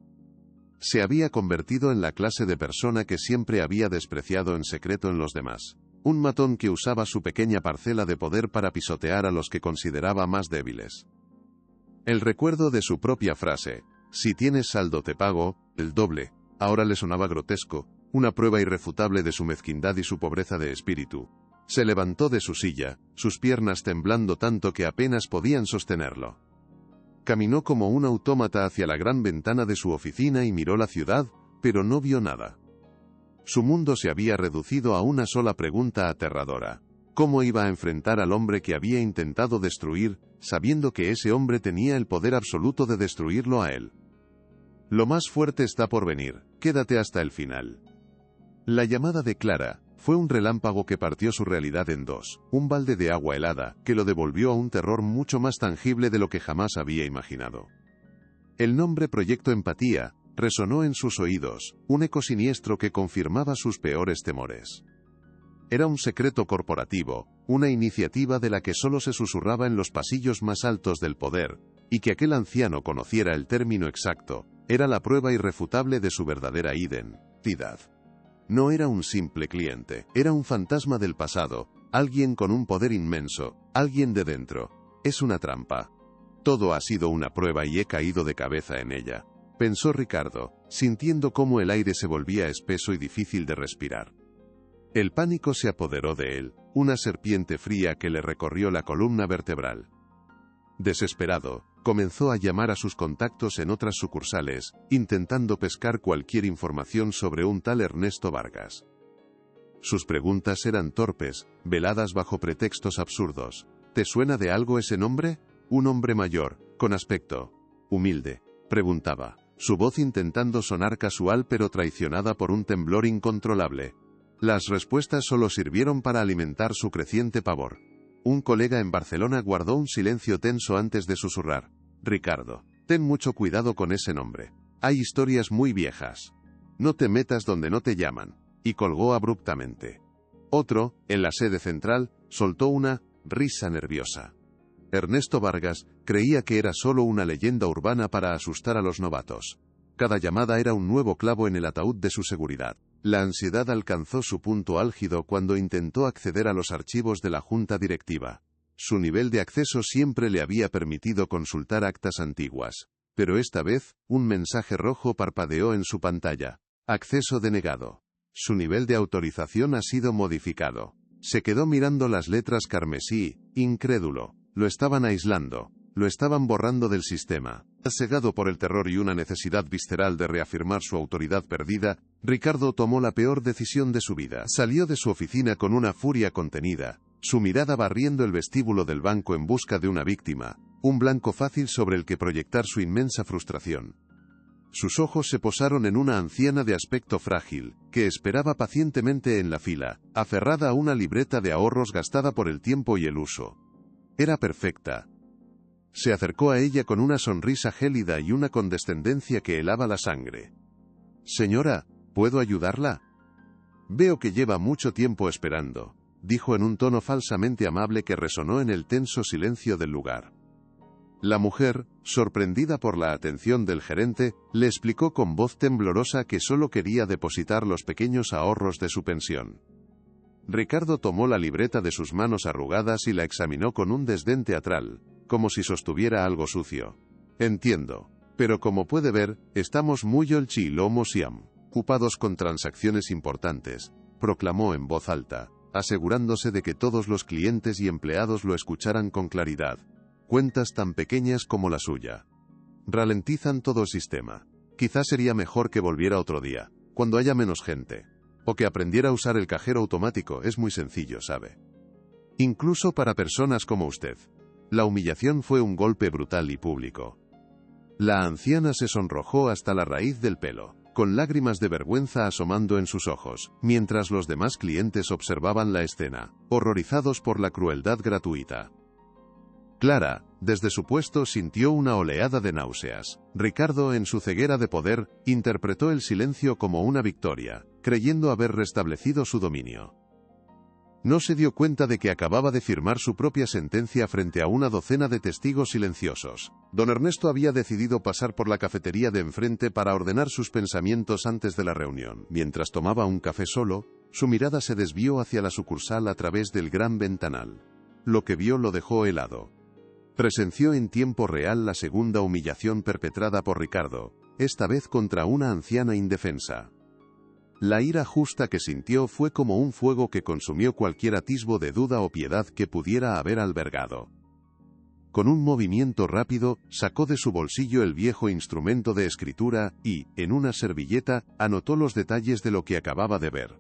A: Se había convertido en la clase de persona que siempre había despreciado en secreto en los demás. Un matón que usaba su pequeña parcela de poder para pisotear a los que consideraba más débiles. El recuerdo de su propia frase, «Si tienes saldo te pago, el doble», ahora le sonaba grotesco, una prueba irrefutable de su mezquindad y su pobreza de espíritu. Se levantó de su silla, sus piernas temblando tanto que apenas podían sostenerlo. Caminó como un autómata hacia la gran ventana de su oficina y miró la ciudad, pero no vio nada. Su mundo se había reducido a una sola pregunta aterradora. ¿Cómo iba a enfrentar al hombre que había intentado destruir, sabiendo que ese hombre tenía el poder absoluto de destruirlo a él? Lo más fuerte está por venir, quédate hasta el final. La llamada de Clara fue un relámpago que partió su realidad en dos, un balde de agua helada, que lo devolvió a un terror mucho más tangible de lo que jamás había imaginado. El nombre Proyecto Empatía resonó en sus oídos, un eco siniestro que confirmaba sus peores temores. Era un secreto corporativo, una iniciativa de la que solo se susurraba en los pasillos más altos del poder, y que aquel anciano conociera el término exacto, era la prueba irrefutable de su verdadera identidad. No era un simple cliente, era un fantasma del pasado, alguien con un poder inmenso, alguien de dentro. Es una trampa. Todo ha sido una prueba y he caído de cabeza en ella, pensó Ricardo, sintiendo cómo el aire se volvía espeso y difícil de respirar. El pánico se apoderó de él, una serpiente fría que le recorrió la columna vertebral. Desesperado, comenzó a llamar a sus contactos en otras sucursales, intentando pescar cualquier información sobre un tal Ernesto Vargas. Sus preguntas eran torpes, veladas bajo pretextos absurdos. ¿Te suena de algo ese nombre? Un hombre mayor, con aspecto humilde, preguntaba, su voz intentando sonar casual pero traicionada por un temblor incontrolable. Las respuestas solo sirvieron para alimentar su creciente pavor. Un colega en Barcelona guardó un silencio tenso antes de susurrar: Ricardo, ten mucho cuidado con ese nombre. Hay historias muy viejas. No te metas donde no te llaman. Y colgó abruptamente. Otro, en la sede central, soltó una risa nerviosa. Ernesto Vargas creía que era solo una leyenda urbana para asustar a los novatos. Cada llamada era un nuevo clavo en el ataúd de su seguridad. La ansiedad alcanzó su punto álgido cuando intentó acceder a los archivos de la junta directiva. Su nivel de acceso siempre le había permitido consultar actas antiguas. Pero esta vez, un mensaje rojo parpadeó en su pantalla. Acceso denegado. Su nivel de autorización ha sido modificado. Se quedó mirando las letras carmesí, incrédulo. Lo estaban aislando. Lo estaban borrando del sistema. Cegado por el terror y una necesidad visceral de reafirmar su autoridad perdida, Ricardo tomó la peor decisión de su vida. Salió de su oficina con una furia contenida, su mirada barriendo el vestíbulo del banco en busca de una víctima, un blanco fácil sobre el que proyectar su inmensa frustración. Sus ojos se posaron en una anciana de aspecto frágil, que esperaba pacientemente en la fila, aferrada a una libreta de ahorros gastada por el tiempo y el uso. Era perfecta. Se acercó a ella con una sonrisa gélida y una condescendencia que helaba la sangre. «Señora, ¿puedo ayudarla?» «Veo que lleva mucho tiempo esperando», dijo en un tono falsamente amable que resonó en el tenso silencio del lugar. La mujer, sorprendida por la atención del gerente, le explicó con voz temblorosa que solo quería depositar los pequeños ahorros de su pensión. Ricardo tomó la libreta de sus manos arrugadas y la examinó con un desdén teatral, como si sostuviera algo sucio. «Entiendo. Pero como puede ver, estamos muy ocupados con transacciones importantes», proclamó en voz alta, asegurándose de que todos los clientes y empleados lo escucharan con claridad. «Cuentas tan pequeñas como la suya ralentizan todo el sistema. Quizás sería mejor que volviera otro día, cuando haya menos gente. O que aprendiera a usar el cajero automático, es muy sencillo, ¿sabe? Incluso para personas como usted». La humillación fue un golpe brutal y público. La anciana se sonrojó hasta la raíz del pelo, con lágrimas de vergüenza asomando en sus ojos, mientras los demás clientes observaban la escena, horrorizados por la crueldad gratuita. Clara, desde su puesto, sintió una oleada de náuseas. Ricardo, en su ceguera de poder, interpretó el silencio como una victoria, creyendo haber restablecido su dominio. No se dio cuenta de que acababa de firmar su propia sentencia frente a una docena de testigos silenciosos. Don Ernesto había decidido pasar por la cafetería de enfrente para ordenar sus pensamientos antes de la reunión. Mientras tomaba un café solo, su mirada se desvió hacia la sucursal a través del gran ventanal. Lo que vio lo dejó helado. Presenció en tiempo real la segunda humillación perpetrada por Ricardo, esta vez contra una anciana indefensa. La ira justa que sintió fue como un fuego que consumió cualquier atisbo de duda o piedad que pudiera haber albergado. Con un movimiento rápido, sacó de su bolsillo el viejo instrumento de escritura y, en una servilleta, anotó los detalles de lo que acababa de ver.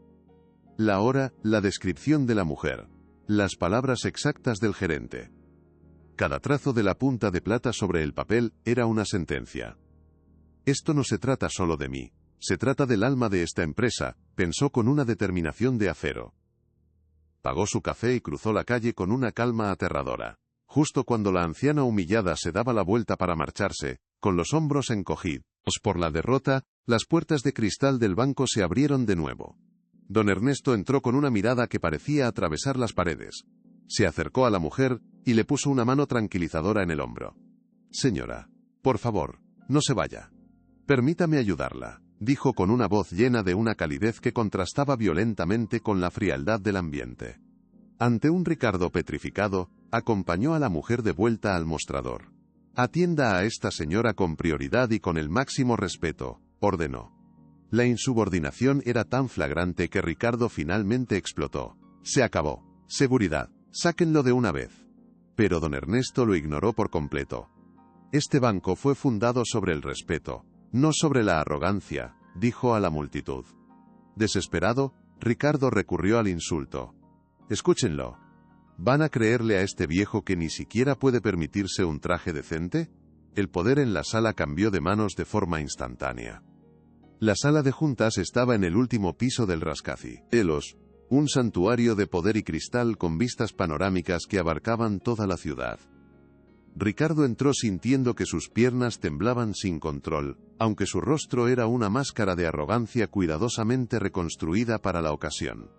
A: La hora, la descripción de la mujer, las palabras exactas del gerente. Cada trazo de la punta de plata sobre el papel era una sentencia. «Esto no se trata solo de mí. Se trata del alma de esta empresa», pensó con una determinación de acero. Pagó su café y cruzó la calle con una calma aterradora. Justo cuando la anciana humillada se daba la vuelta para marcharse, con los hombros encogidos por la derrota, las puertas de cristal del banco se abrieron de nuevo. Don Ernesto entró con una mirada que parecía atravesar las paredes. Se acercó a la mujer y le puso una mano tranquilizadora en el hombro. «Señora, por favor, no se vaya. Permítame ayudarla», dijo con una voz llena de una calidez que contrastaba violentamente con la frialdad del ambiente. Ante un Ricardo petrificado, acompañó a la mujer de vuelta al mostrador. «Atienda a esta señora con prioridad y con el máximo respeto», ordenó. La insubordinación era tan flagrante que Ricardo finalmente explotó. «Se acabó. Seguridad. Sáquenlo de una vez». Pero don Ernesto lo ignoró por completo. «Este banco fue fundado sobre el respeto, no sobre la arrogancia», dijo a la multitud. Desesperado, Ricardo recurrió al insulto. «Escúchenlo. ¿Van a creerle a este viejo que ni siquiera puede permitirse un traje decente?». El poder en la sala cambió de manos de forma instantánea. La sala de juntas estaba en el último piso del rascacielos, un santuario de poder y cristal con vistas panorámicas que abarcaban toda la ciudad. Ricardo entró sintiendo que sus piernas temblaban sin control, aunque su rostro era una máscara de arrogancia cuidadosamente reconstruida para la ocasión.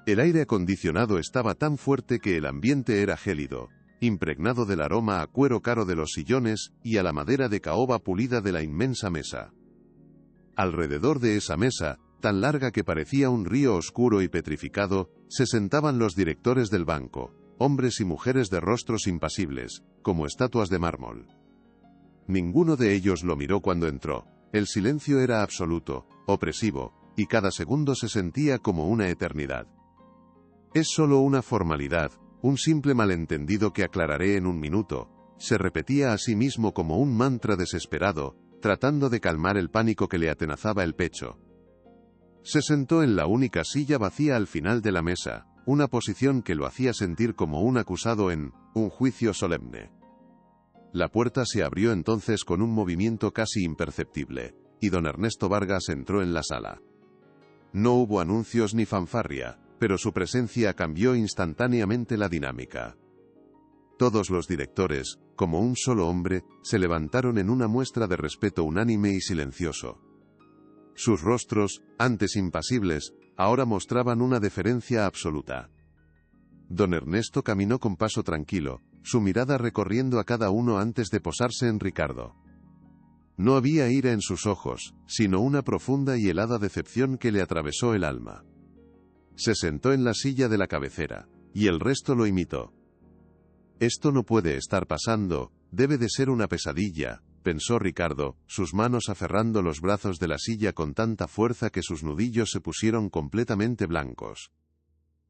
A: El aire acondicionado estaba tan fuerte que el ambiente era gélido, impregnado del aroma a cuero caro de los sillones y a la madera de caoba pulida de la inmensa mesa. Alrededor de esa mesa, tan larga que parecía un río oscuro y petrificado, se sentaban los directores del banco, hombres y mujeres de rostros impasibles, como estatuas de mármol. Ninguno de ellos lo miró cuando entró. El silencio era absoluto, opresivo, y cada segundo se sentía como una eternidad. «Es solo una formalidad, un simple malentendido que aclararé en un minuto», se repetía a sí mismo como un mantra desesperado, tratando de calmar el pánico que le atenazaba el pecho. Se sentó en la única silla vacía al final de la mesa, una posición que lo hacía sentir como un acusado en un juicio solemne. La puerta se abrió entonces con un movimiento casi imperceptible, y don Ernesto Vargas entró en la sala. No hubo anuncios ni fanfarria, pero su presencia cambió instantáneamente la dinámica. Todos los directores, como un solo hombre, se levantaron en una muestra de respeto unánime y silencioso. Sus rostros, antes impasibles, ahora mostraban una deferencia absoluta. Don Ernesto caminó con paso tranquilo, su mirada recorriendo a cada uno antes de posarse en Ricardo. No había ira en sus ojos, sino una profunda y helada decepción que le atravesó el alma. Se sentó en la silla de la cabecera, y el resto lo imitó. «Esto no puede estar pasando, debe de ser una pesadilla», pensó Ricardo, sus manos aferrando los brazos de la silla con tanta fuerza que sus nudillos se pusieron completamente blancos.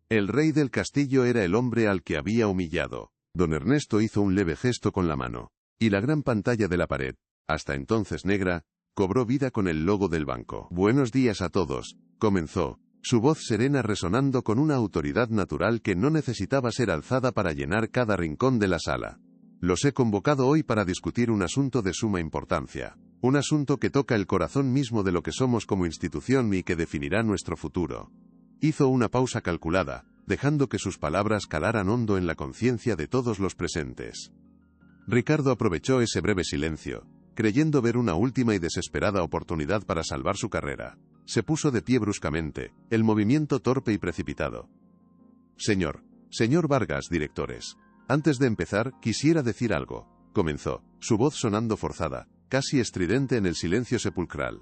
A: El rey del castillo era el hombre al que había humillado. Don Ernesto hizo un leve gesto con la mano, y la gran pantalla de la pared, hasta entonces negra, cobró vida con el logo del banco. «Buenos días a todos», comenzó, su voz serena resonando con una autoridad natural que no necesitaba ser alzada para llenar cada rincón de la sala. «Los he convocado hoy para discutir un asunto de suma importancia, un asunto que toca el corazón mismo de lo que somos como institución y que definirá nuestro futuro». Hizo una pausa calculada, dejando que sus palabras calaran hondo en la conciencia de todos los presentes. Ricardo aprovechó ese breve silencio, creyendo ver una última y desesperada oportunidad para salvar su carrera. Se puso de pie bruscamente, el movimiento torpe y precipitado. Señor Vargas, directores. Antes de empezar, quisiera decir algo», comenzó, su voz sonando forzada, casi estridente en el silencio sepulcral.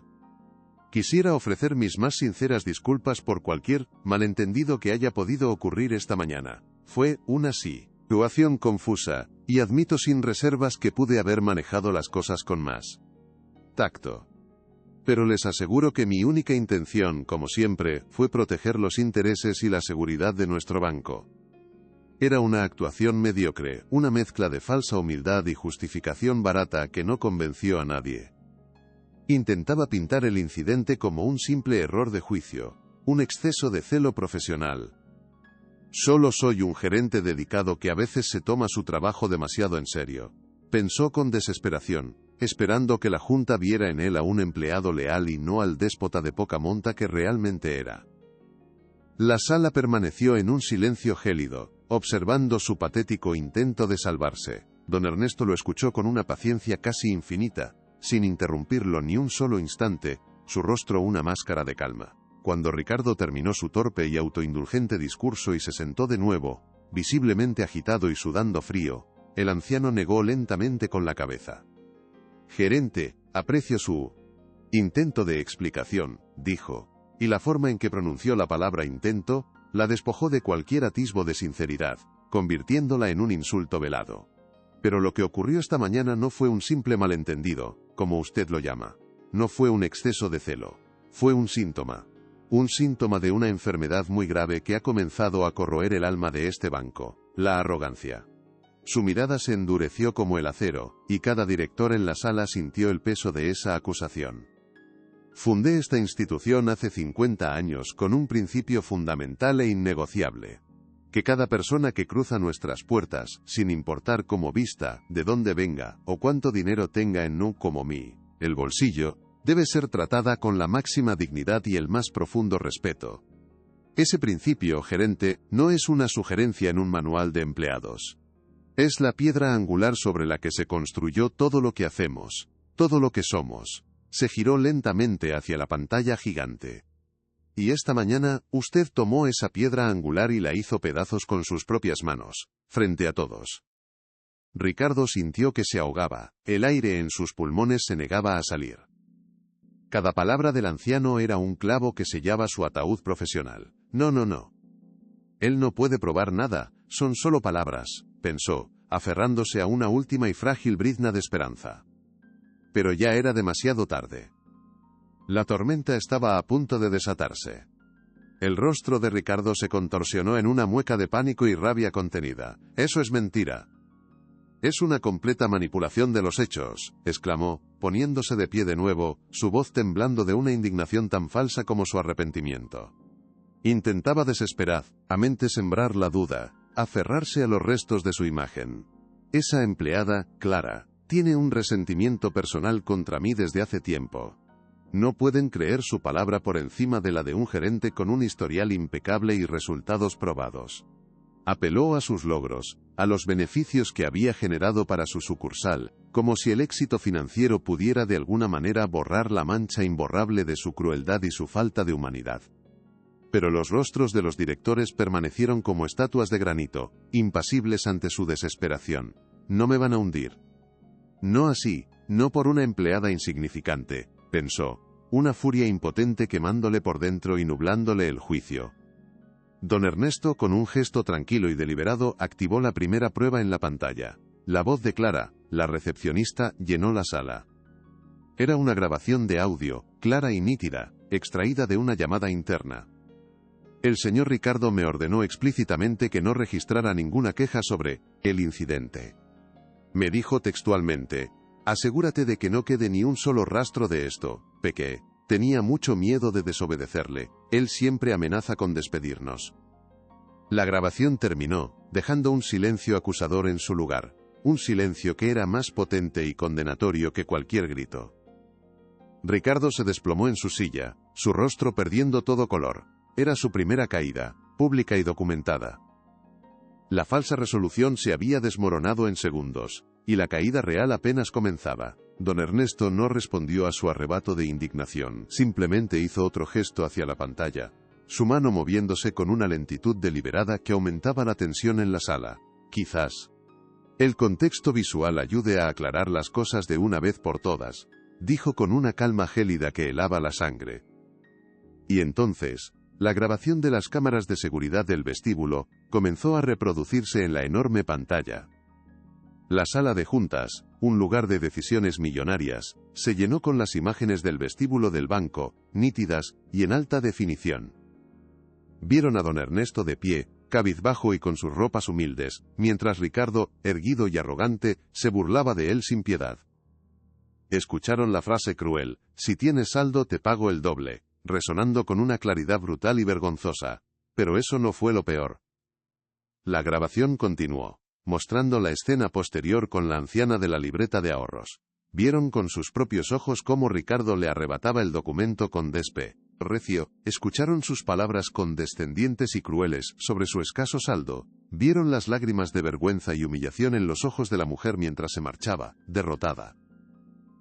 A: «Quisiera ofrecer mis más sinceras disculpas por cualquier malentendido que haya podido ocurrir esta mañana. Fue una situación confusa, y admito sin reservas que pude haber manejado las cosas con más tacto. Pero les aseguro que mi única intención, como siempre, fue proteger los intereses y la seguridad de nuestro banco. Era una actuación mediocre, una mezcla de falsa humildad y justificación barata que no convenció a nadie. Intentaba pintar el incidente como un simple error de juicio, un exceso de celo profesional. Solo soy un gerente dedicado que a veces se toma su trabajo demasiado en serio», pensó con desesperación, esperando que la Junta viera en él a un empleado leal y no al déspota de poca monta que realmente era. La sala permaneció en un silencio gélido, observando su patético intento de salvarse. Don Ernesto lo escuchó con una paciencia casi infinita, sin interrumpirlo ni un solo instante, su rostro una máscara de calma. Cuando Ricardo terminó su torpe y autoindulgente discurso y se sentó de nuevo, visiblemente agitado y sudando frío, el anciano negó lentamente con la cabeza. «Gerente, aprecio su intento de explicación», dijo, y la forma en que pronunció la palabra intento, la despojó de cualquier atisbo de sinceridad, convirtiéndola en un insulto velado. «Pero lo que ocurrió esta mañana no fue un simple malentendido, como usted lo llama. No fue un exceso de celo. Fue un síntoma. Un síntoma de una enfermedad muy grave que ha comenzado a corroer el alma de este banco, la arrogancia». Su mirada se endureció como el acero, y cada director en la sala sintió el peso de esa acusación. «Fundé esta institución hace 50 años con un principio fundamental e innegociable. Que cada persona que cruza nuestras puertas, sin importar cómo vista, de dónde venga, o cuánto dinero tenga en como el bolsillo, debe ser tratada con la máxima dignidad y el más profundo respeto. Ese principio, gerente, no es una sugerencia en un manual de empleados. Es la piedra angular sobre la que se construyó todo lo que hacemos, todo lo que somos. Se giró lentamente hacia la pantalla gigante. Y esta mañana, usted tomó esa piedra angular y la hizo pedazos con sus propias manos, frente a todos. Ricardo sintió que se ahogaba, el aire en sus pulmones se negaba a salir. Cada palabra del anciano era un clavo que sellaba su ataúd profesional. No. Él no puede probar nada, son solo palabras, pensó, aferrándose a una última y frágil brizna de esperanza. Pero ya era demasiado tarde. La tormenta estaba a punto de desatarse. El rostro de Ricardo se contorsionó en una mueca de pánico y rabia contenida. «Eso es mentira». «Es una completa manipulación de los hechos», exclamó, poniéndose de pie de nuevo, su voz temblando de una indignación tan falsa como su arrepentimiento. Intentaba desesperadamente sembrar la duda, aferrarse a los restos de su imagen. «Esa empleada, Clara, tiene un resentimiento personal contra mí desde hace tiempo. No pueden creer su palabra por encima de la de un gerente con un historial impecable y resultados probados». Apeló a sus logros, a los beneficios que había generado para su sucursal, como si el éxito financiero pudiera de alguna manera borrar la mancha imborrable de su crueldad y su falta de humanidad. Pero los rostros de los directores permanecieron como estatuas de granito, impasibles ante su desesperación. «No me van a hundir». «No así, no por una empleada insignificante», pensó, una furia impotente quemándole por dentro y nublándole el juicio. Don Ernesto, con un gesto tranquilo y deliberado, activó la primera prueba en la pantalla. La voz de Clara, la recepcionista, llenó la sala. Era una grabación de audio, clara y nítida, extraída de una llamada interna. «El señor Ricardo me ordenó explícitamente que no registrara ninguna queja sobre el incidente. Me dijo textualmente: asegúrate de que no quede ni un solo rastro de esto, Peque. Tenía mucho miedo de desobedecerle, él siempre amenaza con despedirnos». La grabación terminó, dejando un silencio acusador en su lugar, un silencio que era más potente y condenatorio que cualquier grito. Ricardo se desplomó en su silla, su rostro perdiendo todo color. Era su primera caída, pública y documentada. La falsa resolución se había desmoronado en segundos, y la caída real apenas comenzaba. Don Ernesto no respondió a su arrebato de indignación, simplemente hizo otro gesto hacia la pantalla, su mano moviéndose con una lentitud deliberada que aumentaba la tensión en la sala. «Quizás el contexto visual ayude a aclarar las cosas de una vez por todas», dijo con una calma gélida que helaba la sangre. Y entonces, la grabación de las cámaras de seguridad del vestíbulo comenzó a reproducirse en la enorme pantalla. La sala de juntas, un lugar de decisiones millonarias, se llenó con las imágenes del vestíbulo del banco, nítidas y en alta definición. Vieron a don Ernesto de pie, cabizbajo y con sus ropas humildes, mientras Ricardo, erguido y arrogante, se burlaba de él sin piedad. Escucharon la frase cruel: «Si tienes saldo te pago el doble», resonando con una claridad brutal y vergonzosa. Pero eso no fue lo peor. La grabación continuó, mostrando la escena posterior con la anciana de la libreta de ahorros. Vieron con sus propios ojos cómo Ricardo le arrebataba el documento con desprecio, escucharon sus palabras condescendientes y crueles sobre su escaso saldo, vieron las lágrimas de vergüenza y humillación en los ojos de la mujer mientras se marchaba, derrotada.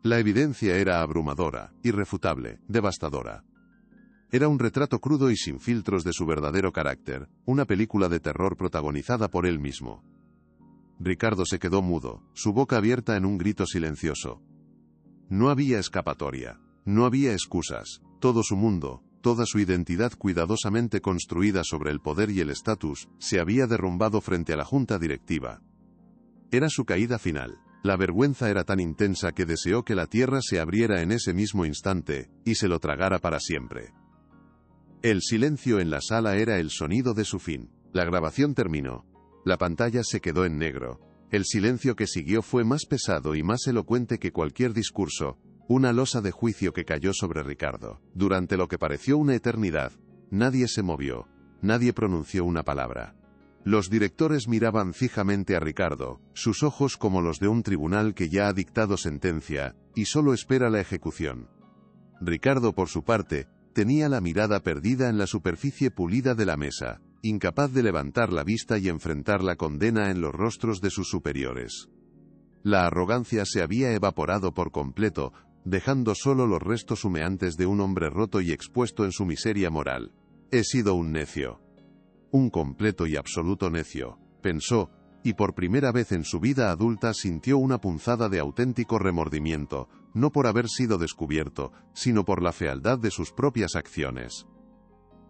A: La evidencia era abrumadora, irrefutable, devastadora. Era un retrato crudo y sin filtros de su verdadero carácter, una película de terror protagonizada por él mismo. Ricardo se quedó mudo, su boca abierta en un grito silencioso. No había escapatoria, no había excusas, todo su mundo, toda su identidad cuidadosamente construida sobre el poder y el estatus, se había derrumbado frente a la junta directiva. Era su caída final. La vergüenza era tan intensa que deseó que la tierra se abriera en ese mismo instante, y se lo tragara para siempre. El silencio en la sala era el sonido de su fin. La grabación terminó. La pantalla se quedó en negro. El silencio que siguió fue más pesado y más elocuente que cualquier discurso, una losa de juicio que cayó sobre Ricardo. Durante lo que pareció una eternidad, nadie se movió, nadie pronunció una palabra. Los directores miraban fijamente a Ricardo, sus ojos como los de un tribunal que ya ha dictado sentencia, y solo espera la ejecución. Ricardo, por su parte, tenía la mirada perdida en la superficie pulida de la mesa, incapaz de levantar la vista y enfrentar la condena en los rostros de sus superiores. La arrogancia se había evaporado por completo, dejando solo los restos humeantes de un hombre roto y expuesto en su miseria moral. He sido un necio. Un completo y absoluto necio, pensó, y por primera vez en su vida adulta sintió una punzada de auténtico remordimiento, no por haber sido descubierto, sino por la fealdad de sus propias acciones.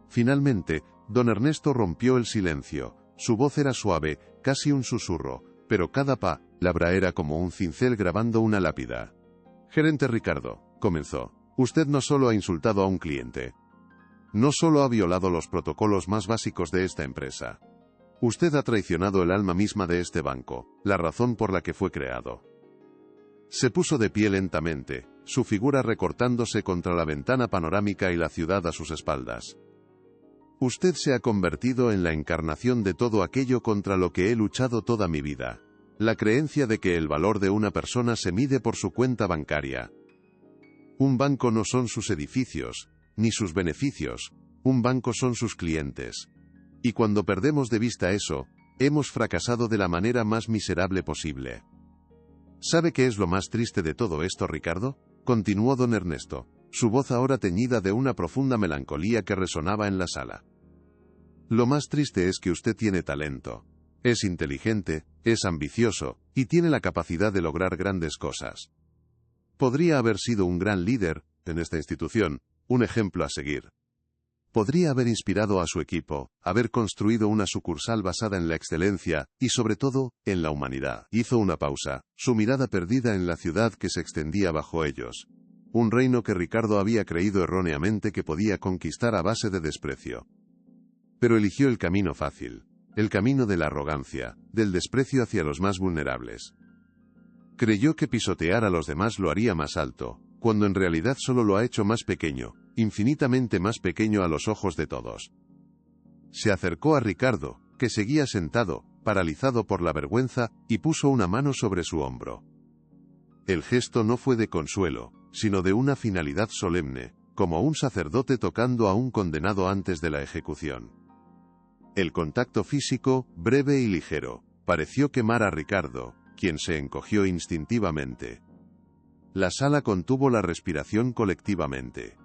A: Finalmente, don Ernesto rompió el silencio. Su voz era suave, casi un susurro, pero cada palabra era como un cincel grabando una lápida. «Gerente Ricardo», comenzó, «usted no solo ha insultado a un cliente. No solo ha violado los protocolos más básicos de esta empresa. Usted ha traicionado el alma misma de este banco, la razón por la que fue creado». Se puso de pie lentamente, su figura recortándose contra la ventana panorámica y la ciudad a sus espaldas. «Usted se ha convertido en la encarnación de todo aquello contra lo que he luchado toda mi vida. La creencia de que el valor de una persona se mide por su cuenta bancaria. Un banco no son sus edificios, ni sus beneficios, un banco son sus clientes. Y cuando perdemos de vista eso, hemos fracasado de la manera más miserable posible». «¿Sabe qué es lo más triste de todo esto, Ricardo?», continuó don Ernesto, su voz ahora teñida de una profunda melancolía que resonaba en la sala. «Lo más triste es que usted tiene talento. Es inteligente, es ambicioso, y tiene la capacidad de lograr grandes cosas. Podría haber sido un gran líder en esta institución, un ejemplo a seguir. Podría haber inspirado a su equipo, haber construido una sucursal basada en la excelencia, y sobre todo, en la humanidad». Hizo una pausa, su mirada perdida en la ciudad que se extendía bajo ellos. Un reino que Ricardo había creído erróneamente que podía conquistar a base de desprecio. Pero eligió el camino fácil, el camino de la arrogancia, del desprecio hacia los más vulnerables. Creyó que pisotear a los demás lo haría más alto, cuando en realidad solo lo ha hecho más pequeño, infinitamente más pequeño a los ojos de todos. Se acercó a Ricardo, que seguía sentado, paralizado por la vergüenza, y puso una mano sobre su hombro. El gesto no fue de consuelo, sino de una finalidad solemne, como un sacerdote tocando a un condenado antes de la ejecución. El contacto físico, breve y ligero, pareció quemar a Ricardo, quien se encogió instintivamente. La sala contuvo la respiración colectivamente.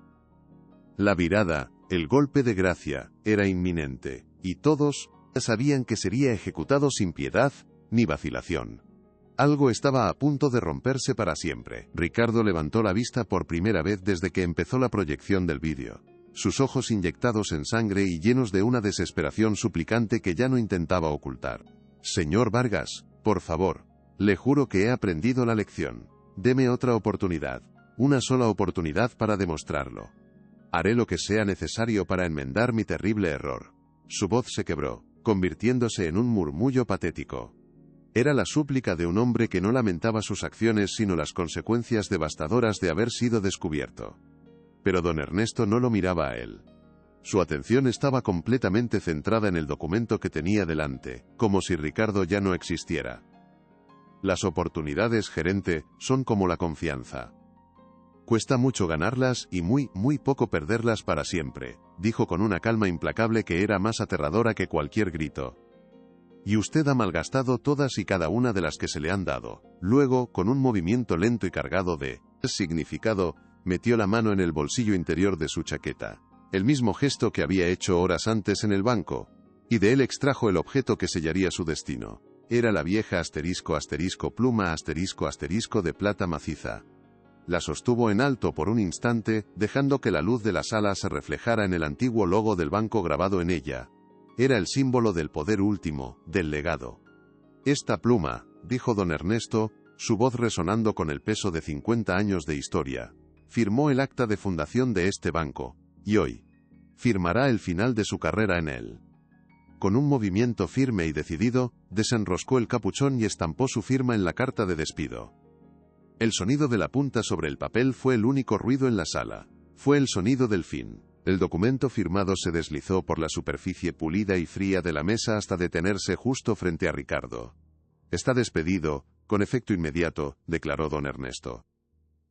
A: La virada, el golpe de gracia, era inminente, y todos sabían que sería ejecutado sin piedad ni vacilación. Algo estaba a punto de romperse para siempre. Ricardo levantó la vista por primera vez desde que empezó la proyección del vídeo. Sus ojos inyectados en sangre y llenos de una desesperación suplicante que ya no intentaba ocultar. «Señor Vargas, por favor, le juro que he aprendido la lección. Deme otra oportunidad, una sola oportunidad para demostrarlo. Haré lo que sea necesario para enmendar mi terrible error». Su voz se quebró, convirtiéndose en un murmullo patético. Era la súplica de un hombre que no lamentaba sus acciones sino las consecuencias devastadoras de haber sido descubierto. Pero don Ernesto no lo miraba a él. Su atención estaba completamente centrada en el documento que tenía delante, como si Ricardo ya no existiera. «Las oportunidades, gerente, son como la confianza. Cuesta mucho ganarlas y muy poco perderlas para siempre», dijo con una calma implacable que era más aterradora que cualquier grito. «Y usted ha malgastado todas y cada una de las que se le han dado». Luego, con un movimiento lento y cargado de significado, metió la mano en el bolsillo interior de su chaqueta. El mismo gesto que había hecho horas antes en el banco. Y de él extrajo el objeto que sellaría su destino. Era la vieja pluma de plata maciza. La sostuvo en alto por un instante, dejando que la luz de la sala se reflejara en el antiguo logo del banco grabado en ella. Era el símbolo del poder último, del legado. «Esta pluma», dijo don Ernesto, su voz resonando con el peso de 50 años de historia, «firmó el acta de fundación de este banco, y hoy firmará el final de su carrera en él». Con un movimiento firme y decidido, desenroscó el capuchón y estampó su firma en la carta de despido. El sonido de la punta sobre el papel fue el único ruido en la sala. Fue el sonido del fin. El documento firmado se deslizó por la superficie pulida y fría de la mesa hasta detenerse justo frente a Ricardo. «Está despedido, con efecto inmediato», declaró don Ernesto.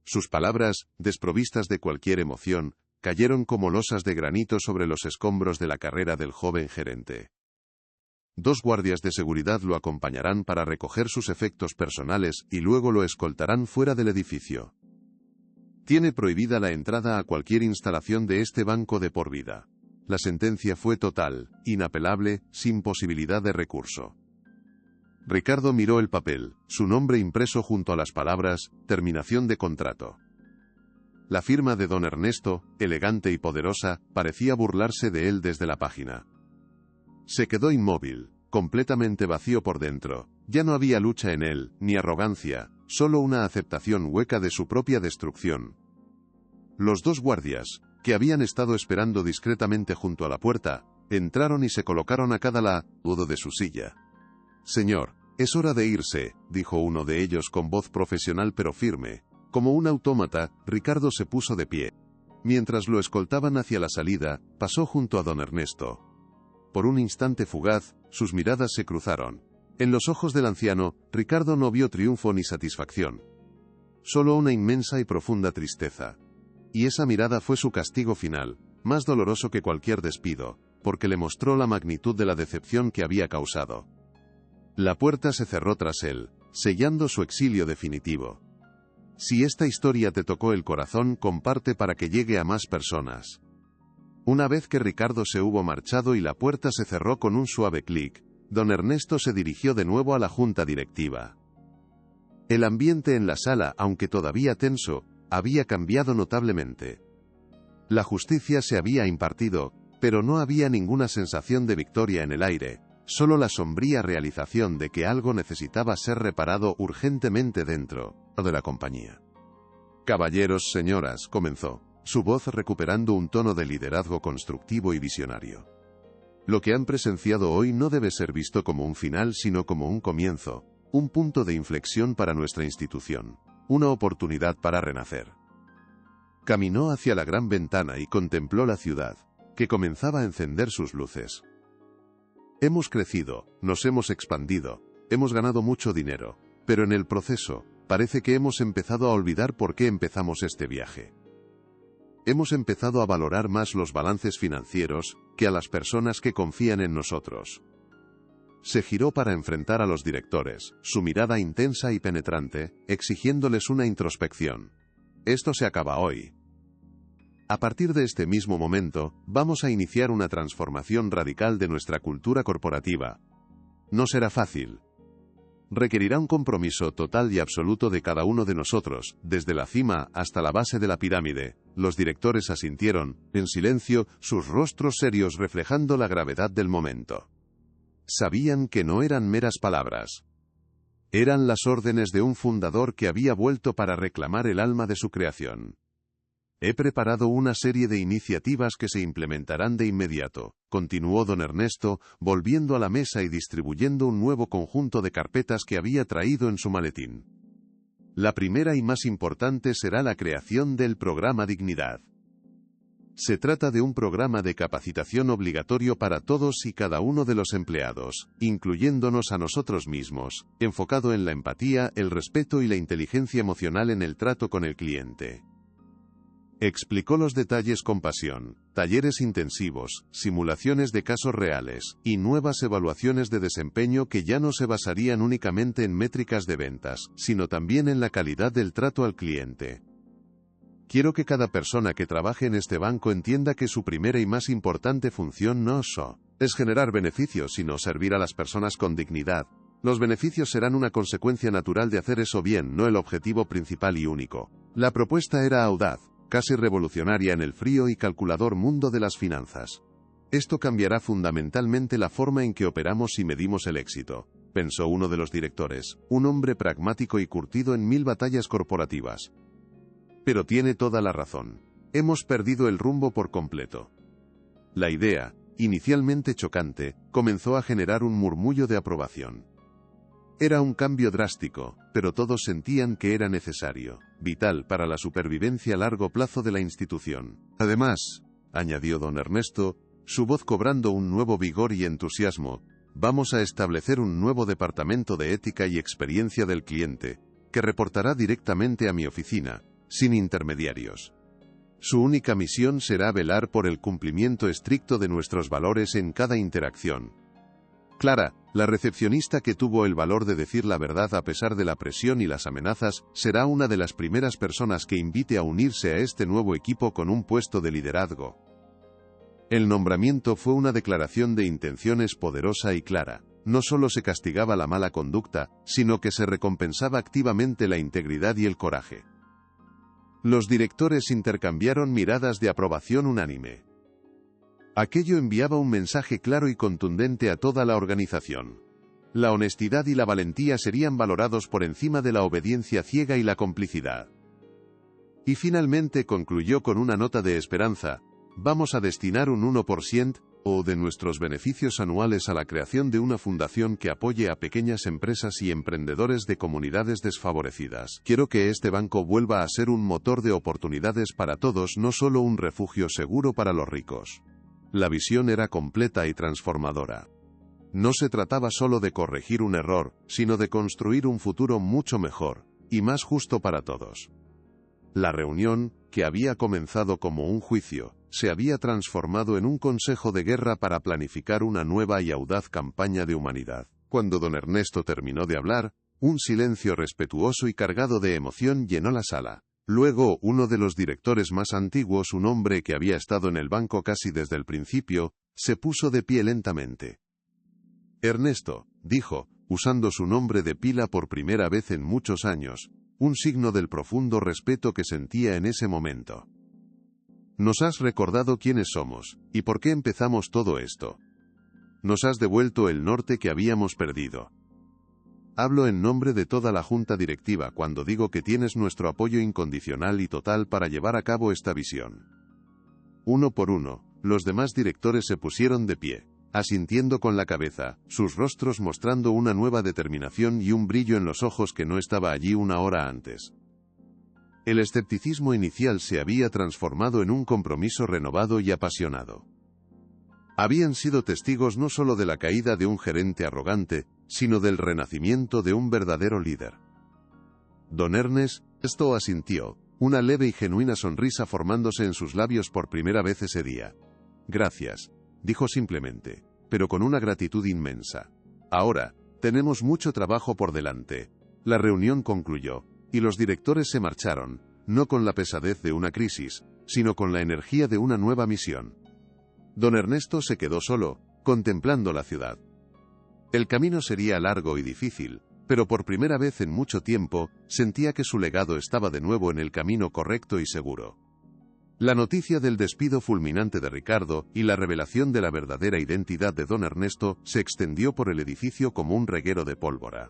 A: Sus palabras, desprovistas de cualquier emoción, cayeron como losas de granito sobre los escombros de la carrera del joven gerente. 2 guardias de seguridad lo acompañarán para recoger sus efectos personales y luego lo escoltarán fuera del edificio. Tiene prohibida la entrada a cualquier instalación de este banco de por vida. La sentencia fue total, inapelable, sin posibilidad de recurso. Ricardo miró el papel, su nombre impreso junto a las palabras, terminación de contrato. La firma de don Ernesto, elegante y poderosa, parecía burlarse de él desde la página. Se quedó inmóvil, completamente vacío por dentro. Ya no había lucha en él, ni arrogancia, solo una aceptación hueca de su propia destrucción. Los 2 guardias, que habían estado esperando discretamente junto a la puerta, entraron y se colocaron a cada lado de su silla. «Señor, es hora de irse», dijo uno de ellos con voz profesional pero firme. Como un autómata, Ricardo se puso de pie. Mientras lo escoltaban hacia la salida, pasó junto a don Ernesto. Por un instante fugaz, sus miradas se cruzaron. En los ojos del anciano, Ricardo no vio triunfo ni satisfacción. Solo una inmensa y profunda tristeza. Y esa mirada fue su castigo final, más doloroso que cualquier despido, porque le mostró la magnitud de la decepción que había causado. La puerta se cerró tras él, sellando su exilio definitivo. Si esta historia te tocó el corazón, comparte para que llegue a más personas. Una vez que Ricardo se hubo marchado y la puerta se cerró con un suave clic, don Ernesto se dirigió de nuevo a la junta directiva. El ambiente en la sala, aunque todavía tenso, había cambiado notablemente. La justicia se había impartido, pero no había ninguna sensación de victoria en el aire, solo la sombría realización de que algo necesitaba ser reparado urgentemente dentro de la compañía. «Caballeros, señoras», comenzó, su voz recuperando un tono de liderazgo constructivo y visionario. «Lo que han presenciado hoy no debe ser visto como un final sino como un comienzo, un punto de inflexión para nuestra institución, una oportunidad para renacer». Caminó hacia la gran ventana y contempló la ciudad, que comenzaba a encender sus luces. «Hemos crecido, nos hemos expandido, hemos ganado mucho dinero, pero en el proceso, parece que hemos empezado a olvidar por qué empezamos este viaje. Hemos empezado a valorar más los balances financieros que a las personas que confían en nosotros». Se giró para enfrentar a los directores, su mirada intensa y penetrante, exigiéndoles una introspección. «Esto se acaba hoy. A partir de este mismo momento, vamos a iniciar una transformación radical de nuestra cultura corporativa. No será fácil. Requerirá un compromiso total y absoluto de cada uno de nosotros, desde la cima hasta la base de la pirámide». Los directores asintieron, en silencio, sus rostros serios reflejando la gravedad del momento. Sabían que no eran meras palabras. Eran las órdenes de un fundador que había vuelto para reclamar el alma de su creación. «He preparado una serie de iniciativas que se implementarán de inmediato», continuó don Ernesto, volviendo a la mesa y distribuyendo un nuevo conjunto de carpetas que había traído en su maletín. «La primera y más importante será la creación del programa Dignidad. Se trata de un programa de capacitación obligatorio para todos y cada uno de los empleados, incluyéndonos a nosotros mismos, enfocado en la empatía, el respeto y la inteligencia emocional en el trato con el cliente». Explicó los detalles con pasión: talleres intensivos, simulaciones de casos reales, y nuevas evaluaciones de desempeño que ya no se basarían únicamente en métricas de ventas, sino también en la calidad del trato al cliente. «Quiero que cada persona que trabaje en este banco entienda que su primera y más importante función no es generar beneficios, sino servir a las personas con dignidad. Los beneficios serán una consecuencia natural de hacer eso bien, no el objetivo principal y único». La propuesta era audaz, casi revolucionaria en el frío y calculador mundo de las finanzas. «Esto cambiará fundamentalmente la forma en que operamos y medimos el éxito», pensó uno de los directores, un hombre pragmático y curtido en 1000 batallas corporativas. «Pero tiene toda la razón. Hemos perdido el rumbo por completo». La idea, inicialmente chocante, comenzó a generar un murmullo de aprobación. Era un cambio drástico, pero todos sentían que era necesario, vital para la supervivencia a largo plazo de la institución. «Además», añadió don Ernesto, su voz cobrando un nuevo vigor y entusiasmo, «vamos a establecer un nuevo departamento de ética y experiencia del cliente, que reportará directamente a mi oficina, sin intermediarios. Su única misión será velar por el cumplimiento estricto de nuestros valores en cada interacción. Clara, la recepcionista que tuvo el valor de decir la verdad a pesar de la presión y las amenazas, será una de las primeras personas que invite a unirse a este nuevo equipo con un puesto de liderazgo. El nombramiento fue una declaración de intenciones poderosa y clara. No solo se castigaba la mala conducta, sino que se recompensaba activamente la integridad y el coraje. Los directores intercambiaron miradas de aprobación unánime. Aquello enviaba un mensaje claro y contundente a toda la organización. La honestidad y la valentía serían valorados por encima de la obediencia ciega y la complicidad. Y finalmente concluyó con una nota de esperanza: vamos a destinar un 1% de nuestros beneficios anuales a la creación de una fundación que apoye a pequeñas empresas y emprendedores de comunidades desfavorecidas. Quiero que este banco vuelva a ser un motor de oportunidades para todos, no solo un refugio seguro para los ricos. La visión era completa y transformadora. No se trataba solo de corregir un error, sino de construir un futuro mucho mejor y más justo para todos. La reunión, que había comenzado como un juicio, se había transformado en un consejo de guerra para planificar una nueva y audaz campaña de humanidad. Cuando don Ernesto terminó de hablar, un silencio respetuoso y cargado de emoción llenó la sala. Luego, uno de los directores más antiguos, un hombre que había estado en el banco casi desde el principio, se puso de pie lentamente. Ernesto, dijo, usando su nombre de pila por primera vez en muchos años, un signo del profundo respeto que sentía en ese momento. Nos has recordado quiénes somos, y por qué empezamos todo esto. Nos has devuelto el norte que habíamos perdido. Hablo en nombre de toda la junta directiva cuando digo que tienes nuestro apoyo incondicional y total para llevar a cabo esta visión. Uno por uno, los demás directores se pusieron de pie, asintiendo con la cabeza, sus rostros mostrando una nueva determinación y un brillo en los ojos que no estaba allí una hora antes. El escepticismo inicial se había transformado en un compromiso renovado y apasionado. Habían sido testigos no solo de la caída de un gerente arrogante, sino del renacimiento de un verdadero líder. Don Ernesto asintió, una leve y genuina sonrisa formándose en sus labios por primera vez ese día. Gracias, dijo simplemente, pero con una gratitud inmensa. Ahora, tenemos mucho trabajo por delante. La reunión concluyó, y los directores se marcharon, no con la pesadez de una crisis, sino con la energía de una nueva misión. Don Ernesto se quedó solo, contemplando la ciudad. El camino sería largo y difícil, pero por primera vez en mucho tiempo, sentía que su legado estaba de nuevo en el camino correcto y seguro. La noticia del despido fulminante de Ricardo y la revelación de la verdadera identidad de don Ernesto se extendió por el edificio como un reguero de pólvora.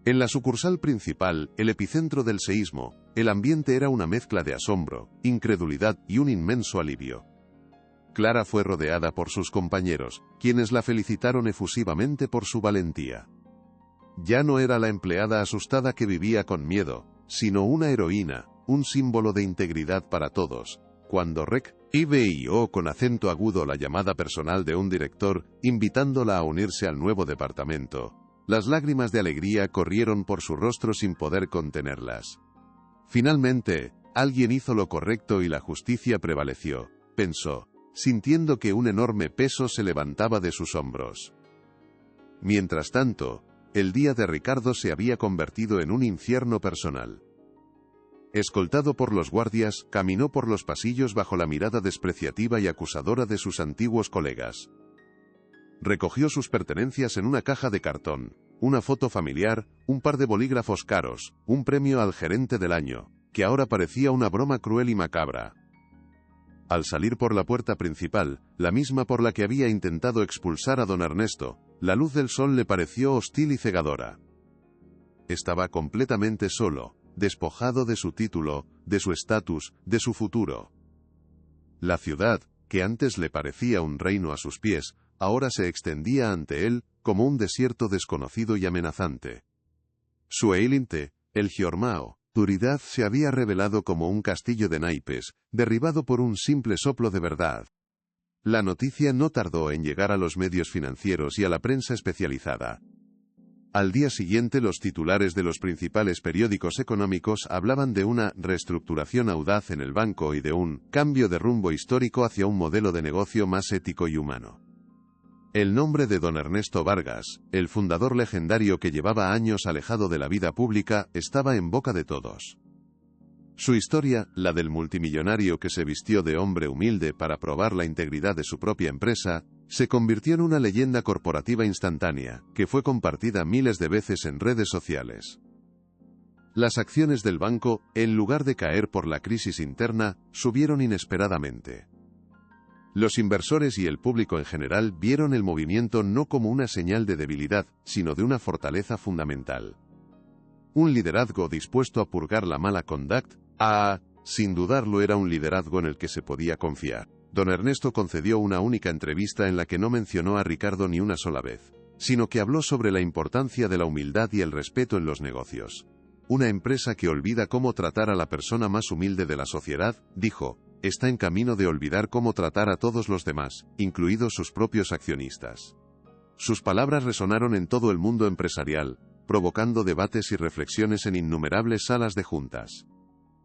A: En la sucursal principal, el epicentro del seísmo, el ambiente era una mezcla de asombro, incredulidad y un inmenso alivio. Clara fue rodeada por sus compañeros, quienes la felicitaron efusivamente por su valentía. Ya no era la empleada asustada que vivía con miedo, sino una heroína, un símbolo de integridad para todos. Cuando recibió con acento agudo la llamada personal de un director, invitándola a unirse al nuevo departamento, las lágrimas de alegría corrieron por su rostro sin poder contenerlas. Finalmente, alguien hizo lo correcto y la justicia prevaleció, pensó, sintiendo que un enorme peso se levantaba de sus hombros. Mientras tanto, el día de Ricardo se había convertido en un infierno personal. Escoltado por los guardias, caminó por los pasillos bajo la mirada despreciativa y acusadora de sus antiguos colegas. Recogió sus pertenencias en una caja de cartón, una foto familiar, un par de bolígrafos caros, un premio al gerente del año, que ahora parecía una broma cruel y macabra. Al salir por la puerta principal, la misma por la que había intentado expulsar a don Ernesto, la luz del sol le pareció hostil y cegadora. Estaba completamente solo, despojado de su título, de su estatus, de su futuro. La ciudad, que antes le parecía un reino a sus pies, ahora se extendía ante él, como un desierto desconocido y amenazante. Su Eilinte, el Giormao, Turidad se había revelado como un castillo de naipes, derribado por un simple soplo de verdad. La noticia no tardó en llegar a los medios financieros y a la prensa especializada. Al día siguiente los titulares de los principales periódicos económicos hablaban de una reestructuración audaz en el banco y de un cambio de rumbo histórico hacia un modelo de negocio más ético y humano. El nombre de don Ernesto Vargas, el fundador legendario que llevaba años alejado de la vida pública, estaba en boca de todos. Su historia, la del multimillonario que se vistió de hombre humilde para probar la integridad de su propia empresa, se convirtió en una leyenda corporativa instantánea, que fue compartida miles de veces en redes sociales. Las acciones del banco, en lugar de caer por la crisis interna, subieron inesperadamente. Los inversores y el público en general vieron el movimiento no como una señal de debilidad, sino de una fortaleza fundamental. Un liderazgo dispuesto a purgar la mala conduct. Sin dudarlo, era un liderazgo en el que se podía confiar. Don Ernesto concedió una única entrevista en la que no mencionó a Ricardo ni una sola vez, sino que habló sobre la importancia de la humildad y el respeto en los negocios. Una empresa que olvida cómo tratar a la persona más humilde de la sociedad, dijo, está en camino de olvidar cómo tratar a todos los demás, incluidos sus propios accionistas. Sus palabras resonaron en todo el mundo empresarial, provocando debates y reflexiones en innumerables salas de juntas.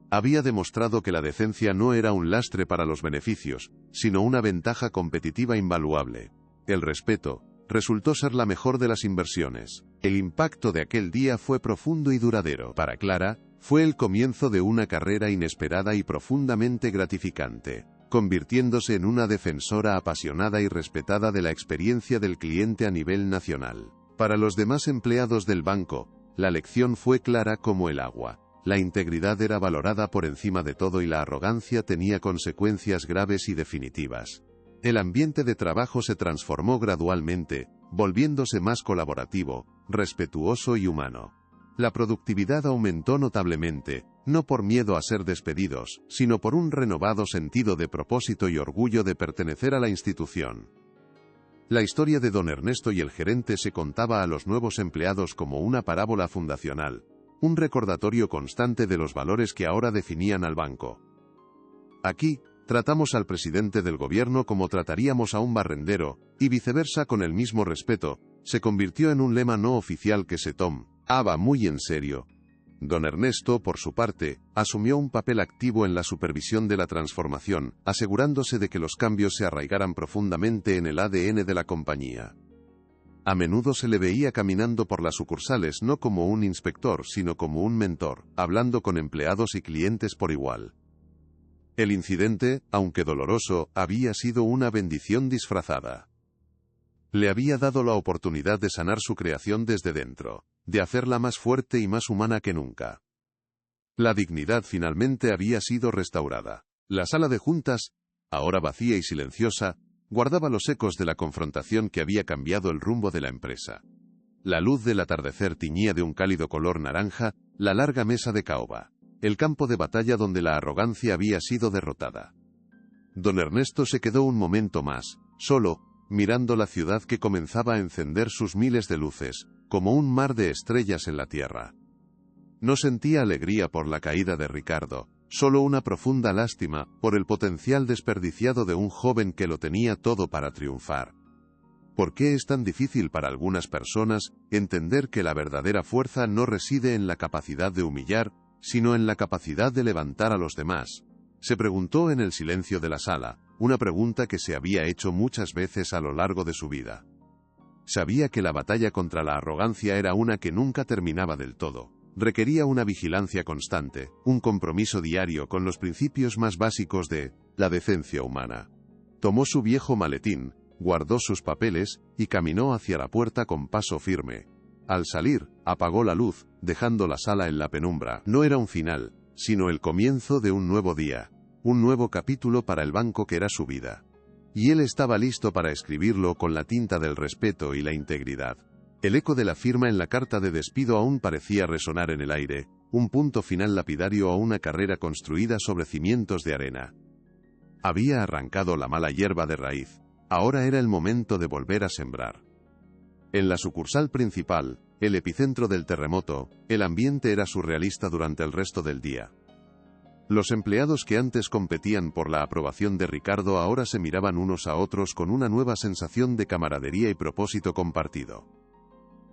A: Había demostrado que la decencia no era un lastre para los beneficios, sino una ventaja competitiva invaluable. El respeto resultó ser la mejor de las inversiones. El impacto de aquel día fue profundo y duradero. Para Clara, fue el comienzo de una carrera inesperada y profundamente gratificante, convirtiéndose en una defensora apasionada y respetada de la experiencia del cliente a nivel nacional. Para los demás empleados del banco, la lección fue clara como el agua. La integridad era valorada por encima de todo y la arrogancia tenía consecuencias graves y definitivas. El ambiente de trabajo se transformó gradualmente, volviéndose más colaborativo, respetuoso y humano. La productividad aumentó notablemente, no por miedo a ser despedidos, sino por un renovado sentido de propósito y orgullo de pertenecer a la institución. La historia de don Ernesto y el gerente se contaba a los nuevos empleados como una parábola fundacional, un recordatorio constante de los valores que ahora definían al banco. Aquí, tratamos al presidente del gobierno como trataríamos a un barrendero, y viceversa con el mismo respeto, se convirtió en un lema no oficial que se tomaba muy en serio. Don Ernesto, por su parte, asumió un papel activo en la supervisión de la transformación, asegurándose de que los cambios se arraigaran profundamente en el ADN de la compañía. A menudo se le veía caminando por las sucursales no como un inspector, sino como un mentor, hablando con empleados y clientes por igual. El incidente, aunque doloroso, había sido una bendición disfrazada. Le había dado la oportunidad de sanar su creación desde dentro, de hacerla más fuerte y más humana que nunca. La dignidad finalmente había sido restaurada. La sala de juntas, ahora vacía y silenciosa, guardaba los ecos de la confrontación que había cambiado el rumbo de la empresa. La luz del atardecer tiñía de un cálido color naranja la larga mesa de caoba, el campo de batalla donde la arrogancia había sido derrotada. Don Ernesto se quedó un momento más, solo, mirando la ciudad que comenzaba a encender sus miles de luces, como un mar de estrellas en la tierra. No sentía alegría por la caída de Ricardo, solo una profunda lástima por el potencial desperdiciado de un joven que lo tenía todo para triunfar. ¿Por qué es tan difícil para algunas personas entender que la verdadera fuerza no reside en la capacidad de humillar, sino en la capacidad de levantar a los demás? Se preguntó en el silencio de la sala, una pregunta que se había hecho muchas veces a lo largo de su vida. Sabía que la batalla contra la arrogancia era una que nunca terminaba del todo. Requería una vigilancia constante, un compromiso diario con los principios más básicos de la decencia humana. Tomó su viejo maletín, guardó sus papeles, y caminó hacia la puerta con paso firme. Al salir, apagó la luz, dejando la sala en la penumbra. No era un final, sino el comienzo de un nuevo día, un nuevo capítulo para el banco que era su vida. Y él estaba listo para escribirlo con la tinta del respeto y la integridad. El eco de la firma en la carta de despido aún parecía resonar en el aire, un punto final lapidario a una carrera construida sobre cimientos de arena. Había arrancado la mala hierba de raíz, ahora era el momento de volver a sembrar. En la sucursal principal, el epicentro del terremoto, el ambiente era surrealista durante el resto del día. Los empleados que antes competían por la aprobación de Ricardo ahora se miraban unos a otros con una nueva sensación de camaradería y propósito compartido.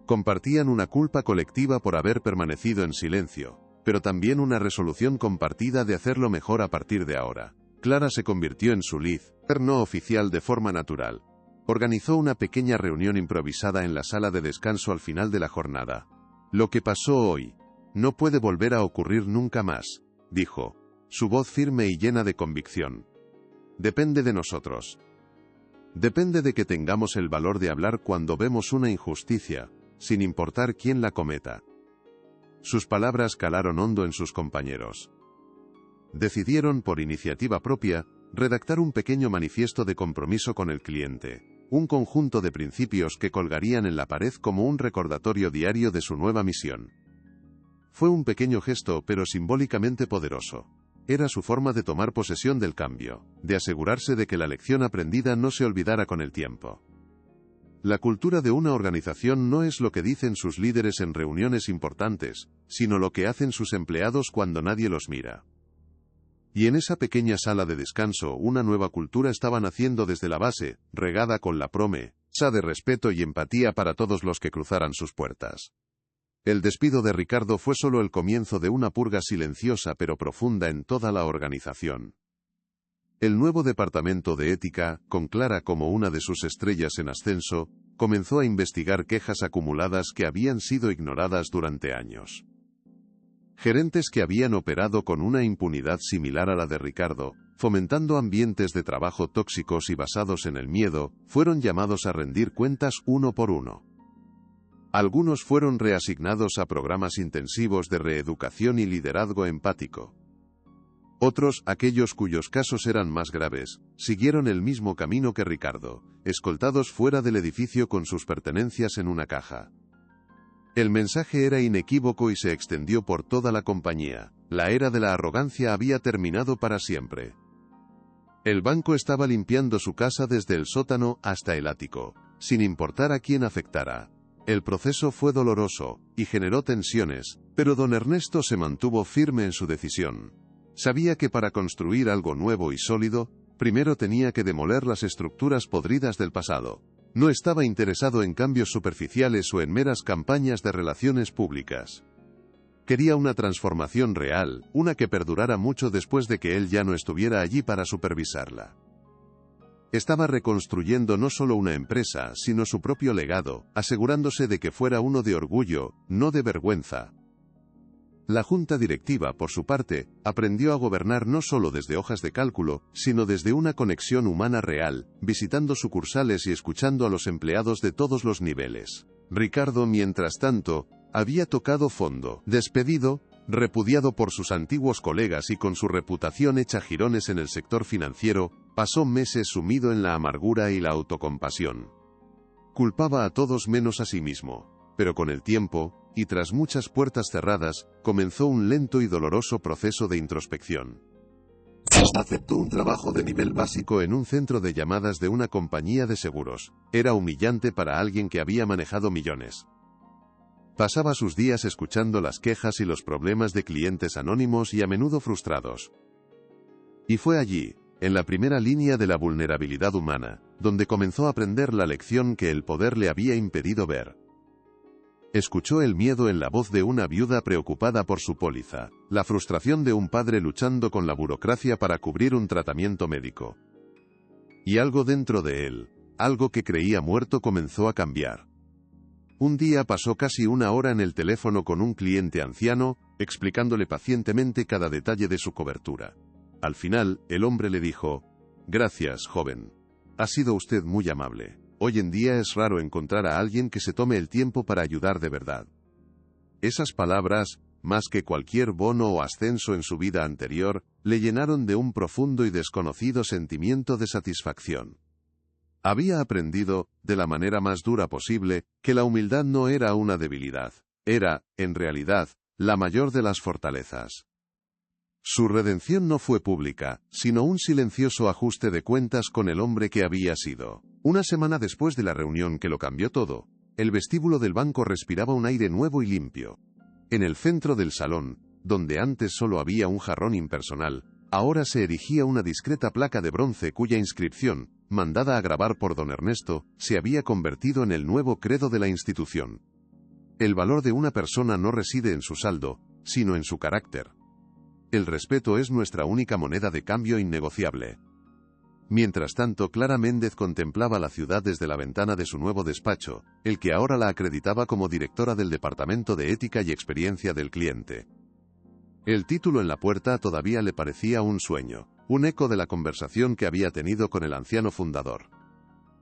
A: Compartían una culpa colectiva por haber permanecido en silencio, pero también una resolución compartida de hacerlo mejor a partir de ahora. Clara se convirtió en su líder no oficial de forma natural. Organizó una pequeña reunión improvisada en la sala de descanso al final de la jornada. Lo que pasó hoy no puede volver a ocurrir nunca más, dijo, su voz firme y llena de convicción. Depende de nosotros. Depende de que tengamos el valor de hablar cuando vemos una injusticia, sin importar quién la cometa. Sus palabras calaron hondo en sus compañeros. Decidieron, por iniciativa propia, redactar un pequeño manifiesto de compromiso con el cliente, un conjunto de principios que colgarían en la pared como un recordatorio diario de su nueva misión. Fue un pequeño gesto, pero simbólicamente poderoso. Era su forma de tomar posesión del cambio, de asegurarse de que la lección aprendida no se olvidara con el tiempo. La cultura de una organización no es lo que dicen sus líderes en reuniones importantes, sino lo que hacen sus empleados cuando nadie los mira. Y en esa pequeña sala de descanso una nueva cultura estaba naciendo desde la base, regada con la promesa de respeto y empatía para todos los que cruzaran sus puertas. El despido de Ricardo fue solo el comienzo de una purga silenciosa pero profunda en toda la organización. El nuevo departamento de ética, con Clara como una de sus estrellas en ascenso, comenzó a investigar quejas acumuladas que habían sido ignoradas durante años. Gerentes que habían operado con una impunidad similar a la de Ricardo, fomentando ambientes de trabajo tóxicos y basados en el miedo, fueron llamados a rendir cuentas uno por uno. Algunos fueron reasignados a programas intensivos de reeducación y liderazgo empático. Otros, aquellos cuyos casos eran más graves, siguieron el mismo camino que Ricardo, escoltados fuera del edificio con sus pertenencias en una caja. El mensaje era inequívoco y se extendió por toda la compañía. La era de la arrogancia había terminado para siempre. El banco estaba limpiando su casa desde el sótano hasta el ático, sin importar a quién afectara. El proceso fue doloroso, y generó tensiones, pero don Ernesto se mantuvo firme en su decisión. Sabía que para construir algo nuevo y sólido, primero tenía que demoler las estructuras podridas del pasado. No estaba interesado en cambios superficiales o en meras campañas de relaciones públicas. Quería una transformación real, una que perdurara mucho después de que él ya no estuviera allí para supervisarla. Estaba reconstruyendo no solo una empresa, sino su propio legado, asegurándose de que fuera uno de orgullo, no de vergüenza. La junta directiva, por su parte, aprendió a gobernar no solo desde hojas de cálculo, sino desde una conexión humana real, visitando sucursales y escuchando a los empleados de todos los niveles. Ricardo, mientras tanto, había tocado fondo. Despedido, repudiado por sus antiguos colegas y con su reputación hecha jirones en el sector financiero, pasó meses sumido en la amargura y la autocompasión. Culpaba a todos menos a sí mismo. Pero con el tiempo, y tras muchas puertas cerradas, comenzó un lento y doloroso proceso de introspección. Aceptó un trabajo de nivel básico en un centro de llamadas de una compañía de seguros. Era humillante para alguien que había manejado millones. Pasaba sus días escuchando las quejas y los problemas de clientes anónimos y a menudo frustrados. Y fue allí, en la primera línea de la vulnerabilidad humana, donde comenzó a aprender la lección que el poder le había impedido ver. Escuchó el miedo en la voz de una viuda preocupada por su póliza, la frustración de un padre luchando con la burocracia para cubrir un tratamiento médico. Y algo dentro de él, algo que creía muerto, comenzó a cambiar. Un día pasó casi una hora en el teléfono con un cliente anciano, explicándole pacientemente cada detalle de su cobertura. Al final, el hombre le dijo: «Gracias, joven. Ha sido usted muy amable. Hoy en día es raro encontrar a alguien que se tome el tiempo para ayudar de verdad». Esas palabras, más que cualquier bono o ascenso en su vida anterior, le llenaron de un profundo y desconocido sentimiento de satisfacción. Había aprendido, de la manera más dura posible, que la humildad no era una debilidad. Era, en realidad, la mayor de las fortalezas. Su redención no fue pública, sino un silencioso ajuste de cuentas con el hombre que había sido. Una semana después de la reunión que lo cambió todo, el vestíbulo del banco respiraba un aire nuevo y limpio. En el centro del salón, donde antes solo había un jarrón impersonal, ahora se erigía una discreta placa de bronce cuya inscripción, mandada a grabar por don Ernesto, se había convertido en el nuevo credo de la institución. El valor de una persona no reside en su saldo, sino en su carácter. El respeto es nuestra única moneda de cambio innegociable. Mientras tanto, Clara Méndez contemplaba la ciudad desde la ventana de su nuevo despacho, el que ahora la acreditaba como directora del Departamento de Ética y Experiencia del Cliente. El título en la puerta todavía le parecía un sueño, un eco de la conversación que había tenido con el anciano fundador.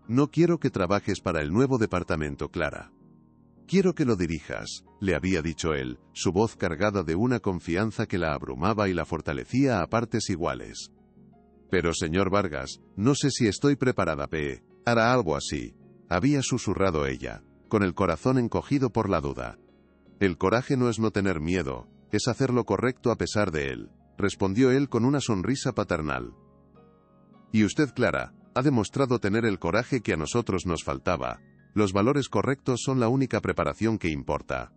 A: No quiero que trabajes para el nuevo departamento, Clara. Quiero que lo dirijas, le había dicho él, su voz cargada de una confianza que la abrumaba y la fortalecía a partes iguales. Pero señor Vargas, no sé si estoy preparada para algo así, había susurrado ella, con el corazón encogido por la duda. El coraje no es no tener miedo, es hacer lo correcto a pesar de él, respondió él con una sonrisa paternal. Y usted, Clara, ha demostrado tener el coraje que a nosotros nos faltaba. Los valores correctos son la única preparación que importa.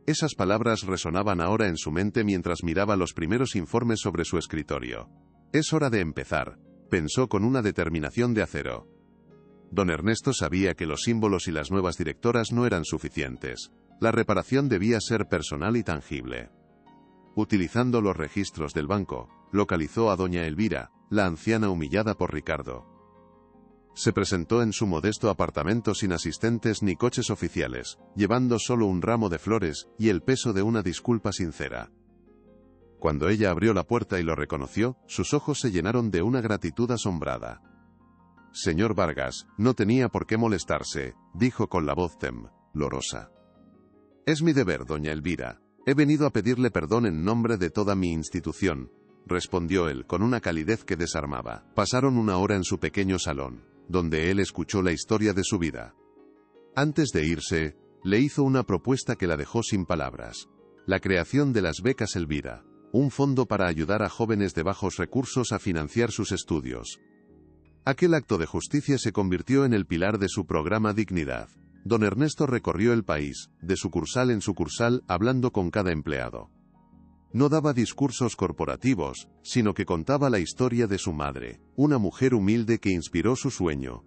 A: Esas palabras resonaban ahora en su mente mientras miraba los primeros informes sobre su escritorio. Es hora de empezar, pensó con una determinación de acero. Don Ernesto sabía que los símbolos y las nuevas directoras no eran suficientes. La reparación debía ser personal y tangible. Utilizando los registros del banco, localizó a doña Elvira, la anciana humillada por Ricardo. Se presentó en su modesto apartamento sin asistentes ni coches oficiales, llevando solo un ramo de flores y el peso de una disculpa sincera. Cuando ella abrió la puerta y lo reconoció, sus ojos se llenaron de una gratitud asombrada. Señor Vargas, no tenía por qué molestarse, dijo con la voz temblorosa. Es mi deber, doña Elvira. He venido a pedirle perdón en nombre de toda mi institución, respondió él con una calidez que desarmaba. Pasaron una hora en su pequeño salón, donde él escuchó la historia de su vida. Antes de irse, le hizo una propuesta que la dejó sin palabras. La creación de las becas Elvira, un fondo para ayudar a jóvenes de bajos recursos a financiar sus estudios. Aquel acto de justicia se convirtió en el pilar de su programa Dignidad. Don Ernesto recorrió el país, de sucursal en sucursal, hablando con cada empleado. No daba discursos corporativos, sino que contaba la historia de su madre, una mujer humilde que inspiró su sueño.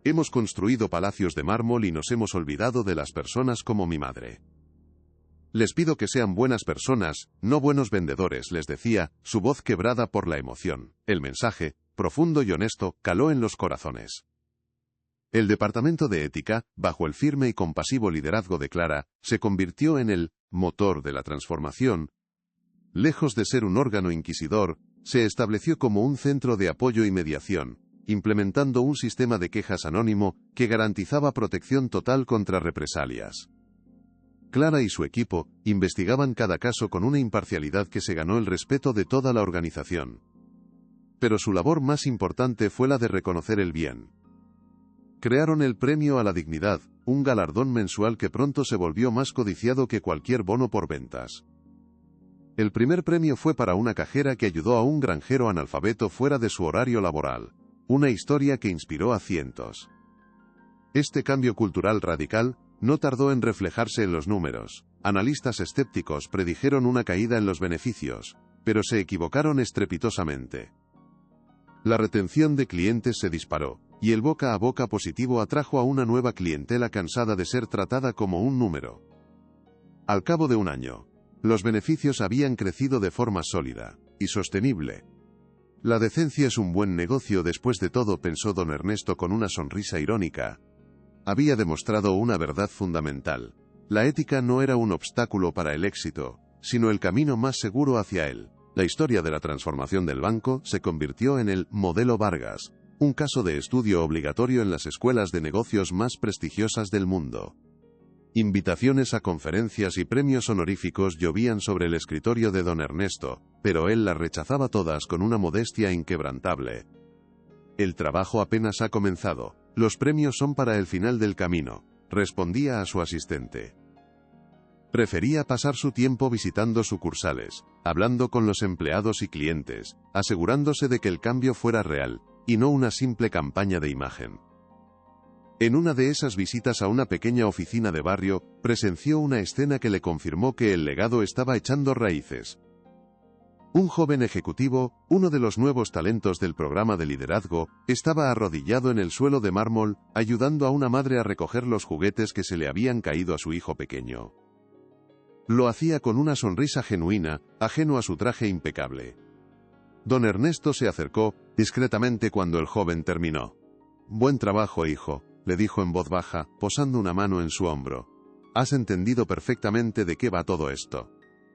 A: Hemos construido palacios de mármol y nos hemos olvidado de las personas como mi madre. Les pido que sean buenas personas, no buenos vendedores, les decía, su voz quebrada por la emoción. El mensaje, profundo y honesto, caló en los corazones. El Departamento de Ética, bajo el firme y compasivo liderazgo de Clara, se convirtió en el motor de la transformación. Lejos de ser un órgano inquisidor, se estableció como un centro de apoyo y mediación, implementando un sistema de quejas anónimo que garantizaba protección total contra represalias. Clara y su equipo investigaban cada caso con una imparcialidad que se ganó el respeto de toda la organización. Pero su labor más importante fue la de reconocer el bien. Crearon el Premio a la Dignidad, un galardón mensual que pronto se volvió más codiciado que cualquier bono por ventas. El primer premio fue para una cajera que ayudó a un granjero analfabeto fuera de su horario laboral, una historia que inspiró a cientos. Este cambio cultural radical no tardó en reflejarse en los números. Analistas escépticos predijeron una caída en los beneficios, pero se equivocaron estrepitosamente. La retención de clientes se disparó, y el boca a boca positivo atrajo a una nueva clientela cansada de ser tratada como un número. Al cabo de un año, los beneficios habían crecido de forma sólida y sostenible. La decencia es un buen negocio después de todo, pensó don Ernesto con una sonrisa irónica. Había demostrado una verdad fundamental. La ética no era un obstáculo para el éxito, sino el camino más seguro hacia él. La historia de la transformación del banco se convirtió en el modelo Vargas, un caso de estudio obligatorio en las escuelas de negocios más prestigiosas del mundo. Invitaciones a conferencias y premios honoríficos llovían sobre el escritorio de don Ernesto, pero él las rechazaba todas con una modestia inquebrantable. El trabajo apenas ha comenzado. Los premios son para el final del camino, respondía a su asistente. Prefería pasar su tiempo visitando sucursales, hablando con los empleados y clientes, asegurándose de que el cambio fuera real, y no una simple campaña de imagen. En una de esas visitas a una pequeña oficina de barrio, presenció una escena que le confirmó que el legado estaba echando raíces. Un joven ejecutivo, uno de los nuevos talentos del programa de liderazgo, estaba arrodillado en el suelo de mármol, ayudando a una madre a recoger los juguetes que se le habían caído a su hijo pequeño. Lo hacía con una sonrisa genuina, ajeno a su traje impecable. Don Ernesto se acercó discretamente cuando el joven terminó. «Buen trabajo, hijo», le dijo en voz baja, posando una mano en su hombro. «Has entendido perfectamente de qué va todo esto».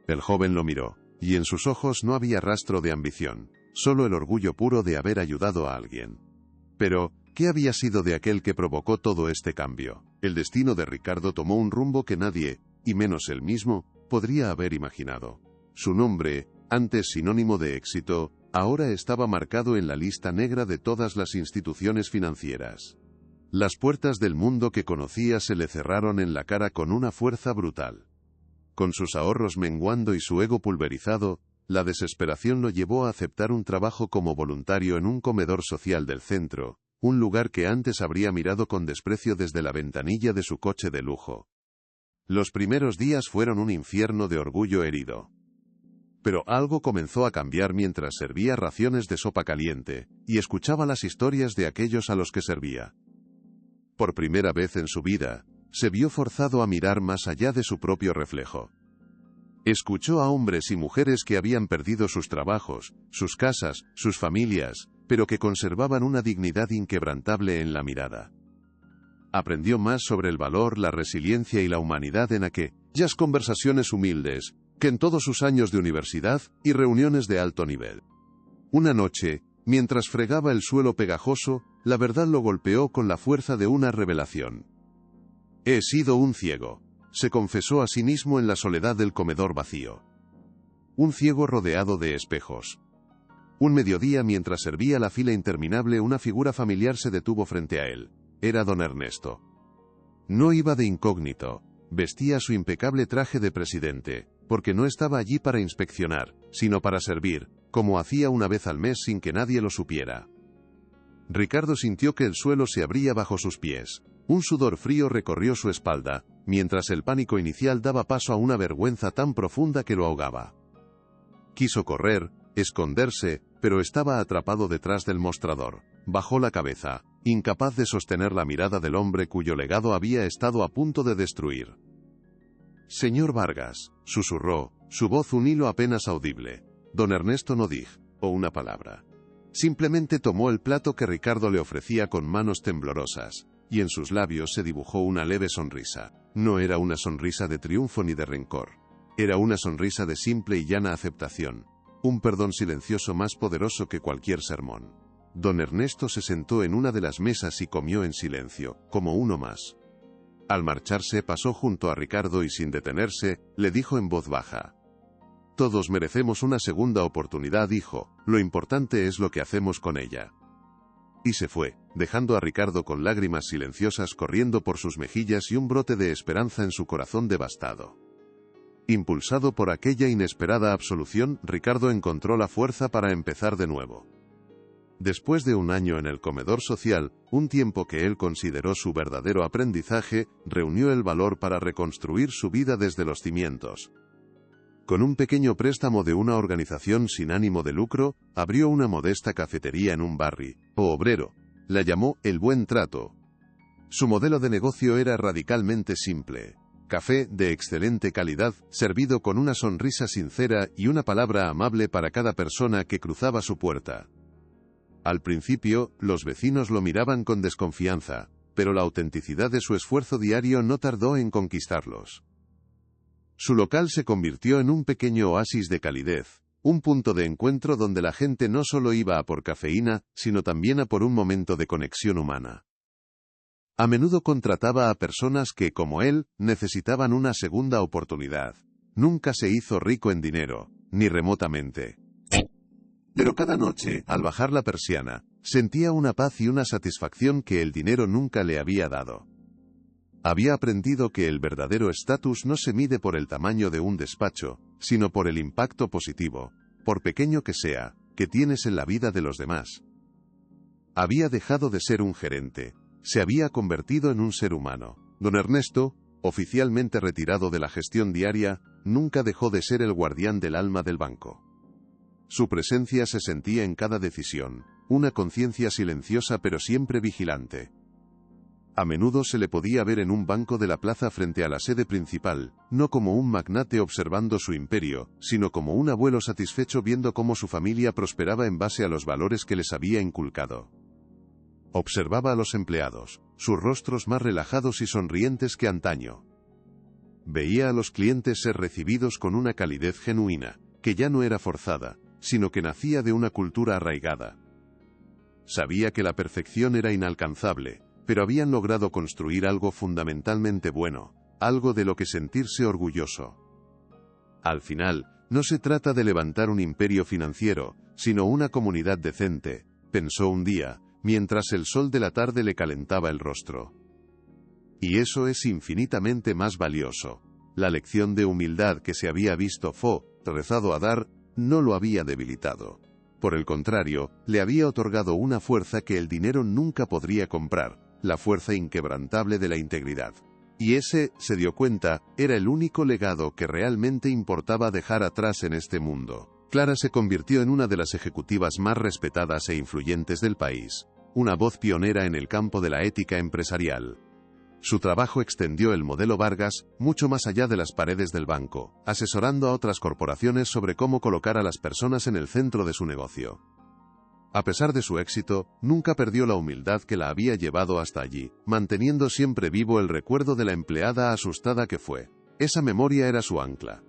A: El joven lo miró, y en sus ojos no había rastro de ambición, solo el orgullo puro de haber ayudado a alguien. Pero, ¿qué había sido de aquel que provocó todo este cambio? El destino de Ricardo tomó un rumbo que nadie, y menos él mismo, podría haber imaginado. Su nombre, antes sinónimo de éxito, ahora estaba marcado en la lista negra de todas las instituciones financieras. Las puertas del mundo que conocía se le cerraron en la cara con una fuerza brutal. Con sus ahorros menguando y su ego pulverizado, la desesperación lo llevó a aceptar un trabajo como voluntario en un comedor social del centro, un lugar que antes habría mirado con desprecio desde la ventanilla de su coche de lujo. Los primeros días fueron un infierno de orgullo herido. Pero algo comenzó a cambiar mientras servía raciones de sopa caliente, y escuchaba las historias de aquellos a los que servía. Por primera vez en su vida, se vio forzado a mirar más allá de su propio reflejo. Escuchó a hombres y mujeres que habían perdido sus trabajos, sus casas, sus familias, pero que conservaban una dignidad inquebrantable en la mirada. Aprendió más sobre el valor, la resiliencia y la humanidad en aquellas conversaciones humildes, que en todos sus años de universidad y reuniones de alto nivel. Una noche, mientras fregaba el suelo pegajoso, la verdad lo golpeó con la fuerza de una revelación. «He sido un ciego», se confesó a sí mismo en la soledad del comedor vacío. Un ciego rodeado de espejos. Un mediodía mientras servía la fila interminable, una figura familiar se detuvo frente a él. Era don Ernesto. No iba de incógnito, vestía su impecable traje de presidente, porque no estaba allí para inspeccionar, sino para servir, como hacía una vez al mes sin que nadie lo supiera. Ricardo sintió que el suelo se abría bajo sus pies. Un sudor frío recorrió su espalda, mientras el pánico inicial daba paso a una vergüenza tan profunda que lo ahogaba. Quiso correr, esconderse, pero estaba atrapado detrás del mostrador. Bajó la cabeza, incapaz de sostener la mirada del hombre cuyo legado había estado a punto de destruir. «Señor Vargas», susurró, su voz un hilo apenas audible. Don Ernesto no dijo una palabra. Simplemente tomó el plato que Ricardo le ofrecía con manos temblorosas, y en sus labios se dibujó una leve sonrisa. No era una sonrisa de triunfo ni de rencor. Era una sonrisa de simple y llana aceptación. Un perdón silencioso más poderoso que cualquier sermón. Don Ernesto se sentó en una de las mesas y comió en silencio, como uno más. Al marcharse pasó junto a Ricardo y sin detenerse, le dijo en voz baja. «Todos merecemos una segunda oportunidad, hijo, lo importante es lo que hacemos con ella». Y se fue, dejando a Ricardo con lágrimas silenciosas corriendo por sus mejillas y un brote de esperanza en su corazón devastado. Impulsado por aquella inesperada absolución, Ricardo encontró la fuerza para empezar de nuevo. Después de un año en el comedor social, un tiempo que él consideró su verdadero aprendizaje, reunió el valor para reconstruir su vida desde los cimientos. Con un pequeño préstamo de una organización sin ánimo de lucro, abrió una modesta cafetería en un barrio obrero. La llamó El Buen Trato. Su modelo de negocio era radicalmente simple. Café de excelente calidad, servido con una sonrisa sincera y una palabra amable para cada persona que cruzaba su puerta. Al principio, los vecinos lo miraban con desconfianza, pero la autenticidad de su esfuerzo diario no tardó en conquistarlos. Su local se convirtió en un pequeño oasis de calidez, un punto de encuentro donde la gente no solo iba a por cafeína, sino también a por un momento de conexión humana. A menudo contrataba a personas que, como él, necesitaban una segunda oportunidad. Nunca se hizo rico en dinero, ni remotamente. Pero cada noche, al bajar la persiana, sentía una paz y una satisfacción que el dinero nunca le había dado. Había aprendido que el verdadero estatus no se mide por el tamaño de un despacho, sino por el impacto positivo, por pequeño que sea, que tienes en la vida de los demás. Había dejado de ser un gerente, se había convertido en un ser humano. Don Ernesto, oficialmente retirado de la gestión diaria, nunca dejó de ser el guardián del alma del banco. Su presencia se sentía en cada decisión, una conciencia silenciosa pero siempre vigilante. A menudo se le podía ver en un banco de la plaza frente a la sede principal, no como un magnate observando su imperio, sino como un abuelo satisfecho viendo cómo su familia prosperaba en base a los valores que les había inculcado. Observaba a los empleados, sus rostros más relajados y sonrientes que antaño. Veía a los clientes ser recibidos con una calidez genuina, que ya no era forzada, sino que nacía de una cultura arraigada. Sabía que la perfección era inalcanzable, pero habían logrado construir algo fundamentalmente bueno, algo de lo que sentirse orgulloso. Al final, no se trata de levantar un imperio financiero, sino una comunidad decente, pensó un día, mientras el sol de la tarde le calentaba el rostro. Y eso es infinitamente más valioso. La lección de humildad que se había visto rezado a dar, no lo había debilitado. Por el contrario, le había otorgado una fuerza que el dinero nunca podría comprar, la fuerza inquebrantable de la integridad. Y ese, se dio cuenta, era el único legado que realmente importaba dejar atrás en este mundo. Clara se convirtió en una de las ejecutivas más respetadas e influyentes del país, una voz pionera en el campo de la ética empresarial. Su trabajo extendió el modelo Vargas mucho más allá de las paredes del banco, asesorando a otras corporaciones sobre cómo colocar a las personas en el centro de su negocio. A pesar de su éxito, nunca perdió la humildad que la había llevado hasta allí, manteniendo siempre vivo el recuerdo de la empleada asustada que fue. Esa memoria era su ancla.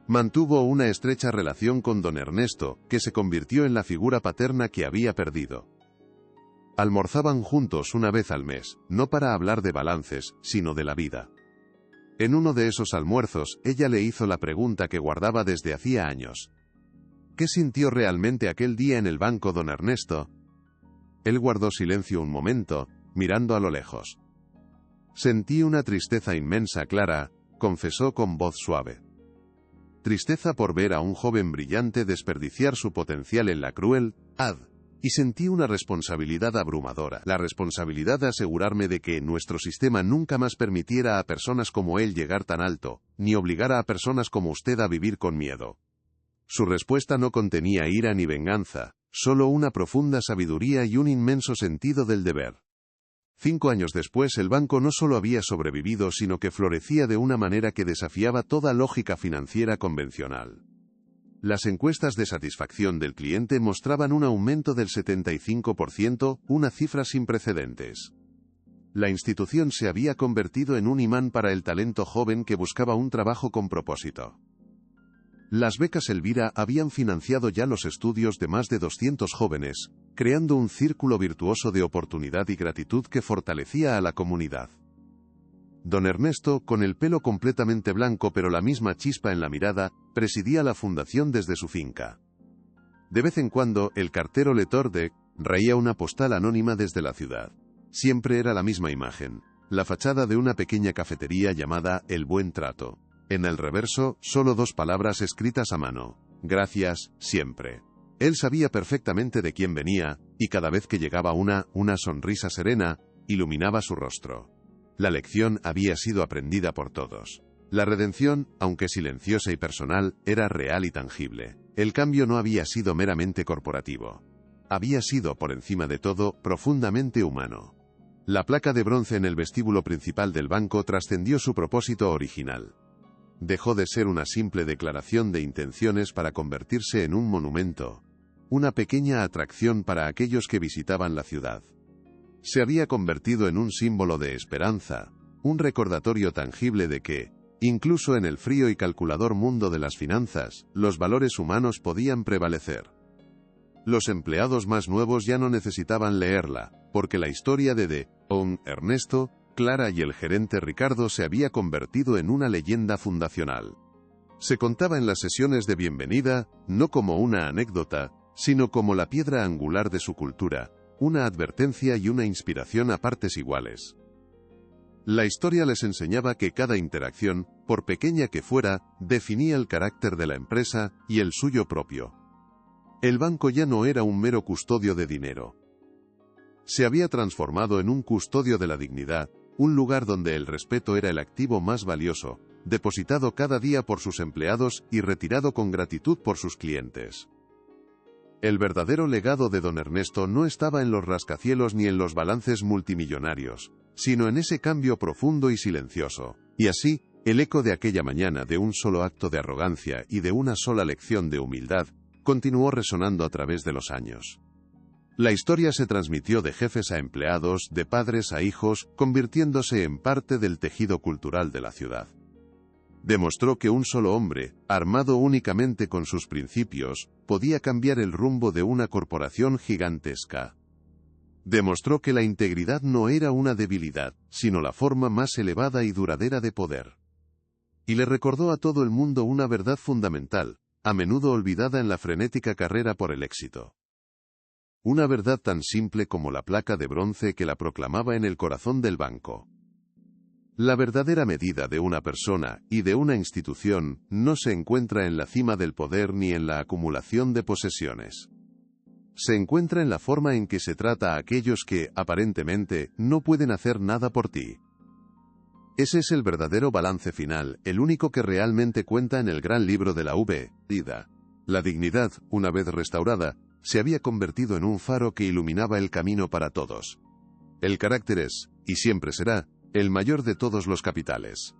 A: Mantuvo una estrecha relación con don Ernesto, que se convirtió en la figura paterna que había perdido. Almorzaban juntos una vez al mes, no para hablar de balances, sino de la vida. En uno de esos almuerzos, ella le hizo la pregunta que guardaba desde hacía años. ¿Qué sintió realmente aquel día en el banco don Ernesto? Él guardó silencio un momento, mirando a lo lejos. Sentí una tristeza inmensa, Clara, confesó con voz suave. Tristeza por ver a un joven brillante desperdiciar su potencial en la crueldad. Y sentí una responsabilidad abrumadora, la responsabilidad de asegurarme de que nuestro sistema nunca más permitiera a personas como él llegar tan alto, ni obligara a personas como usted a vivir con miedo. Su respuesta no contenía ira ni venganza, solo una profunda sabiduría y un inmenso sentido del deber. 5 años después el banco no solo había sobrevivido sino que florecía de una manera que desafiaba toda lógica financiera convencional. Las encuestas de satisfacción del cliente mostraban un aumento del 75%, una cifra sin precedentes. La institución se había convertido en un imán para el talento joven que buscaba un trabajo con propósito. Las becas Elvira habían financiado ya los estudios de más de 200 jóvenes, creando un círculo virtuoso de oportunidad y gratitud que fortalecía a la comunidad. Don Ernesto, con el pelo completamente blanco pero la misma chispa en la mirada, presidía la fundación desde su finca. De vez en cuando, el cartero Letorde reía una postal anónima desde la ciudad. Siempre era la misma imagen, la fachada de una pequeña cafetería llamada El Buen Trato. En el reverso, solo 2 palabras escritas a mano: gracias, siempre. Él sabía perfectamente de quién venía, y cada vez que llegaba una sonrisa serena, iluminaba su rostro. La lección había sido aprendida por todos. La redención, aunque silenciosa y personal, era real y tangible. El cambio no había sido meramente corporativo. Había sido, por encima de todo, profundamente humano. La placa de bronce en el vestíbulo principal del banco trascendió su propósito original. Dejó de ser una simple declaración de intenciones para convertirse en un monumento, una pequeña atracción para aquellos que visitaban la ciudad. Se había convertido en un símbolo de esperanza, un recordatorio tangible de que, incluso en el frío y calculador mundo de las finanzas, los valores humanos podían prevalecer. Los empleados más nuevos ya no necesitaban leerla, porque la historia de don Ernesto, Clara y el gerente Ricardo se había convertido en una leyenda fundacional. Se contaba en las sesiones de bienvenida, no como una anécdota, sino como la piedra angular de su cultura, una advertencia y una inspiración a partes iguales. La historia les enseñaba que cada interacción, por pequeña que fuera, definía el carácter de la empresa y el suyo propio. El banco ya no era un mero custodio de dinero. Se había transformado en un custodio de la dignidad, un lugar donde el respeto era el activo más valioso, depositado cada día por sus empleados y retirado con gratitud por sus clientes. El verdadero legado de don Ernesto no estaba en los rascacielos ni en los balances multimillonarios, sino en ese cambio profundo y silencioso. Y así, el eco de aquella mañana de un solo acto de arrogancia y de una sola lección de humildad, continuó resonando a través de los años. La historia se transmitió de jefes a empleados, de padres a hijos, convirtiéndose en parte del tejido cultural de la ciudad. Demostró que un solo hombre, armado únicamente con sus principios, podía cambiar el rumbo de una corporación gigantesca. Demostró que la integridad no era una debilidad, sino la forma más elevada y duradera de poder. Y le recordó a todo el mundo una verdad fundamental, a menudo olvidada en la frenética carrera por el éxito. Una verdad tan simple como la placa de bronce que la proclamaba en el corazón del banco. La verdadera medida de una persona y de una institución no se encuentra en la cima del poder ni en la acumulación de posesiones. Se encuentra en la forma en que se trata a aquellos que, aparentemente, no pueden hacer nada por ti. Ese es el verdadero balance final, el único que realmente cuenta en el gran libro de la vida. La dignidad, una vez restaurada, se había convertido en un faro que iluminaba el camino para todos. El carácter es, y siempre será, el mayor de todos los capitales.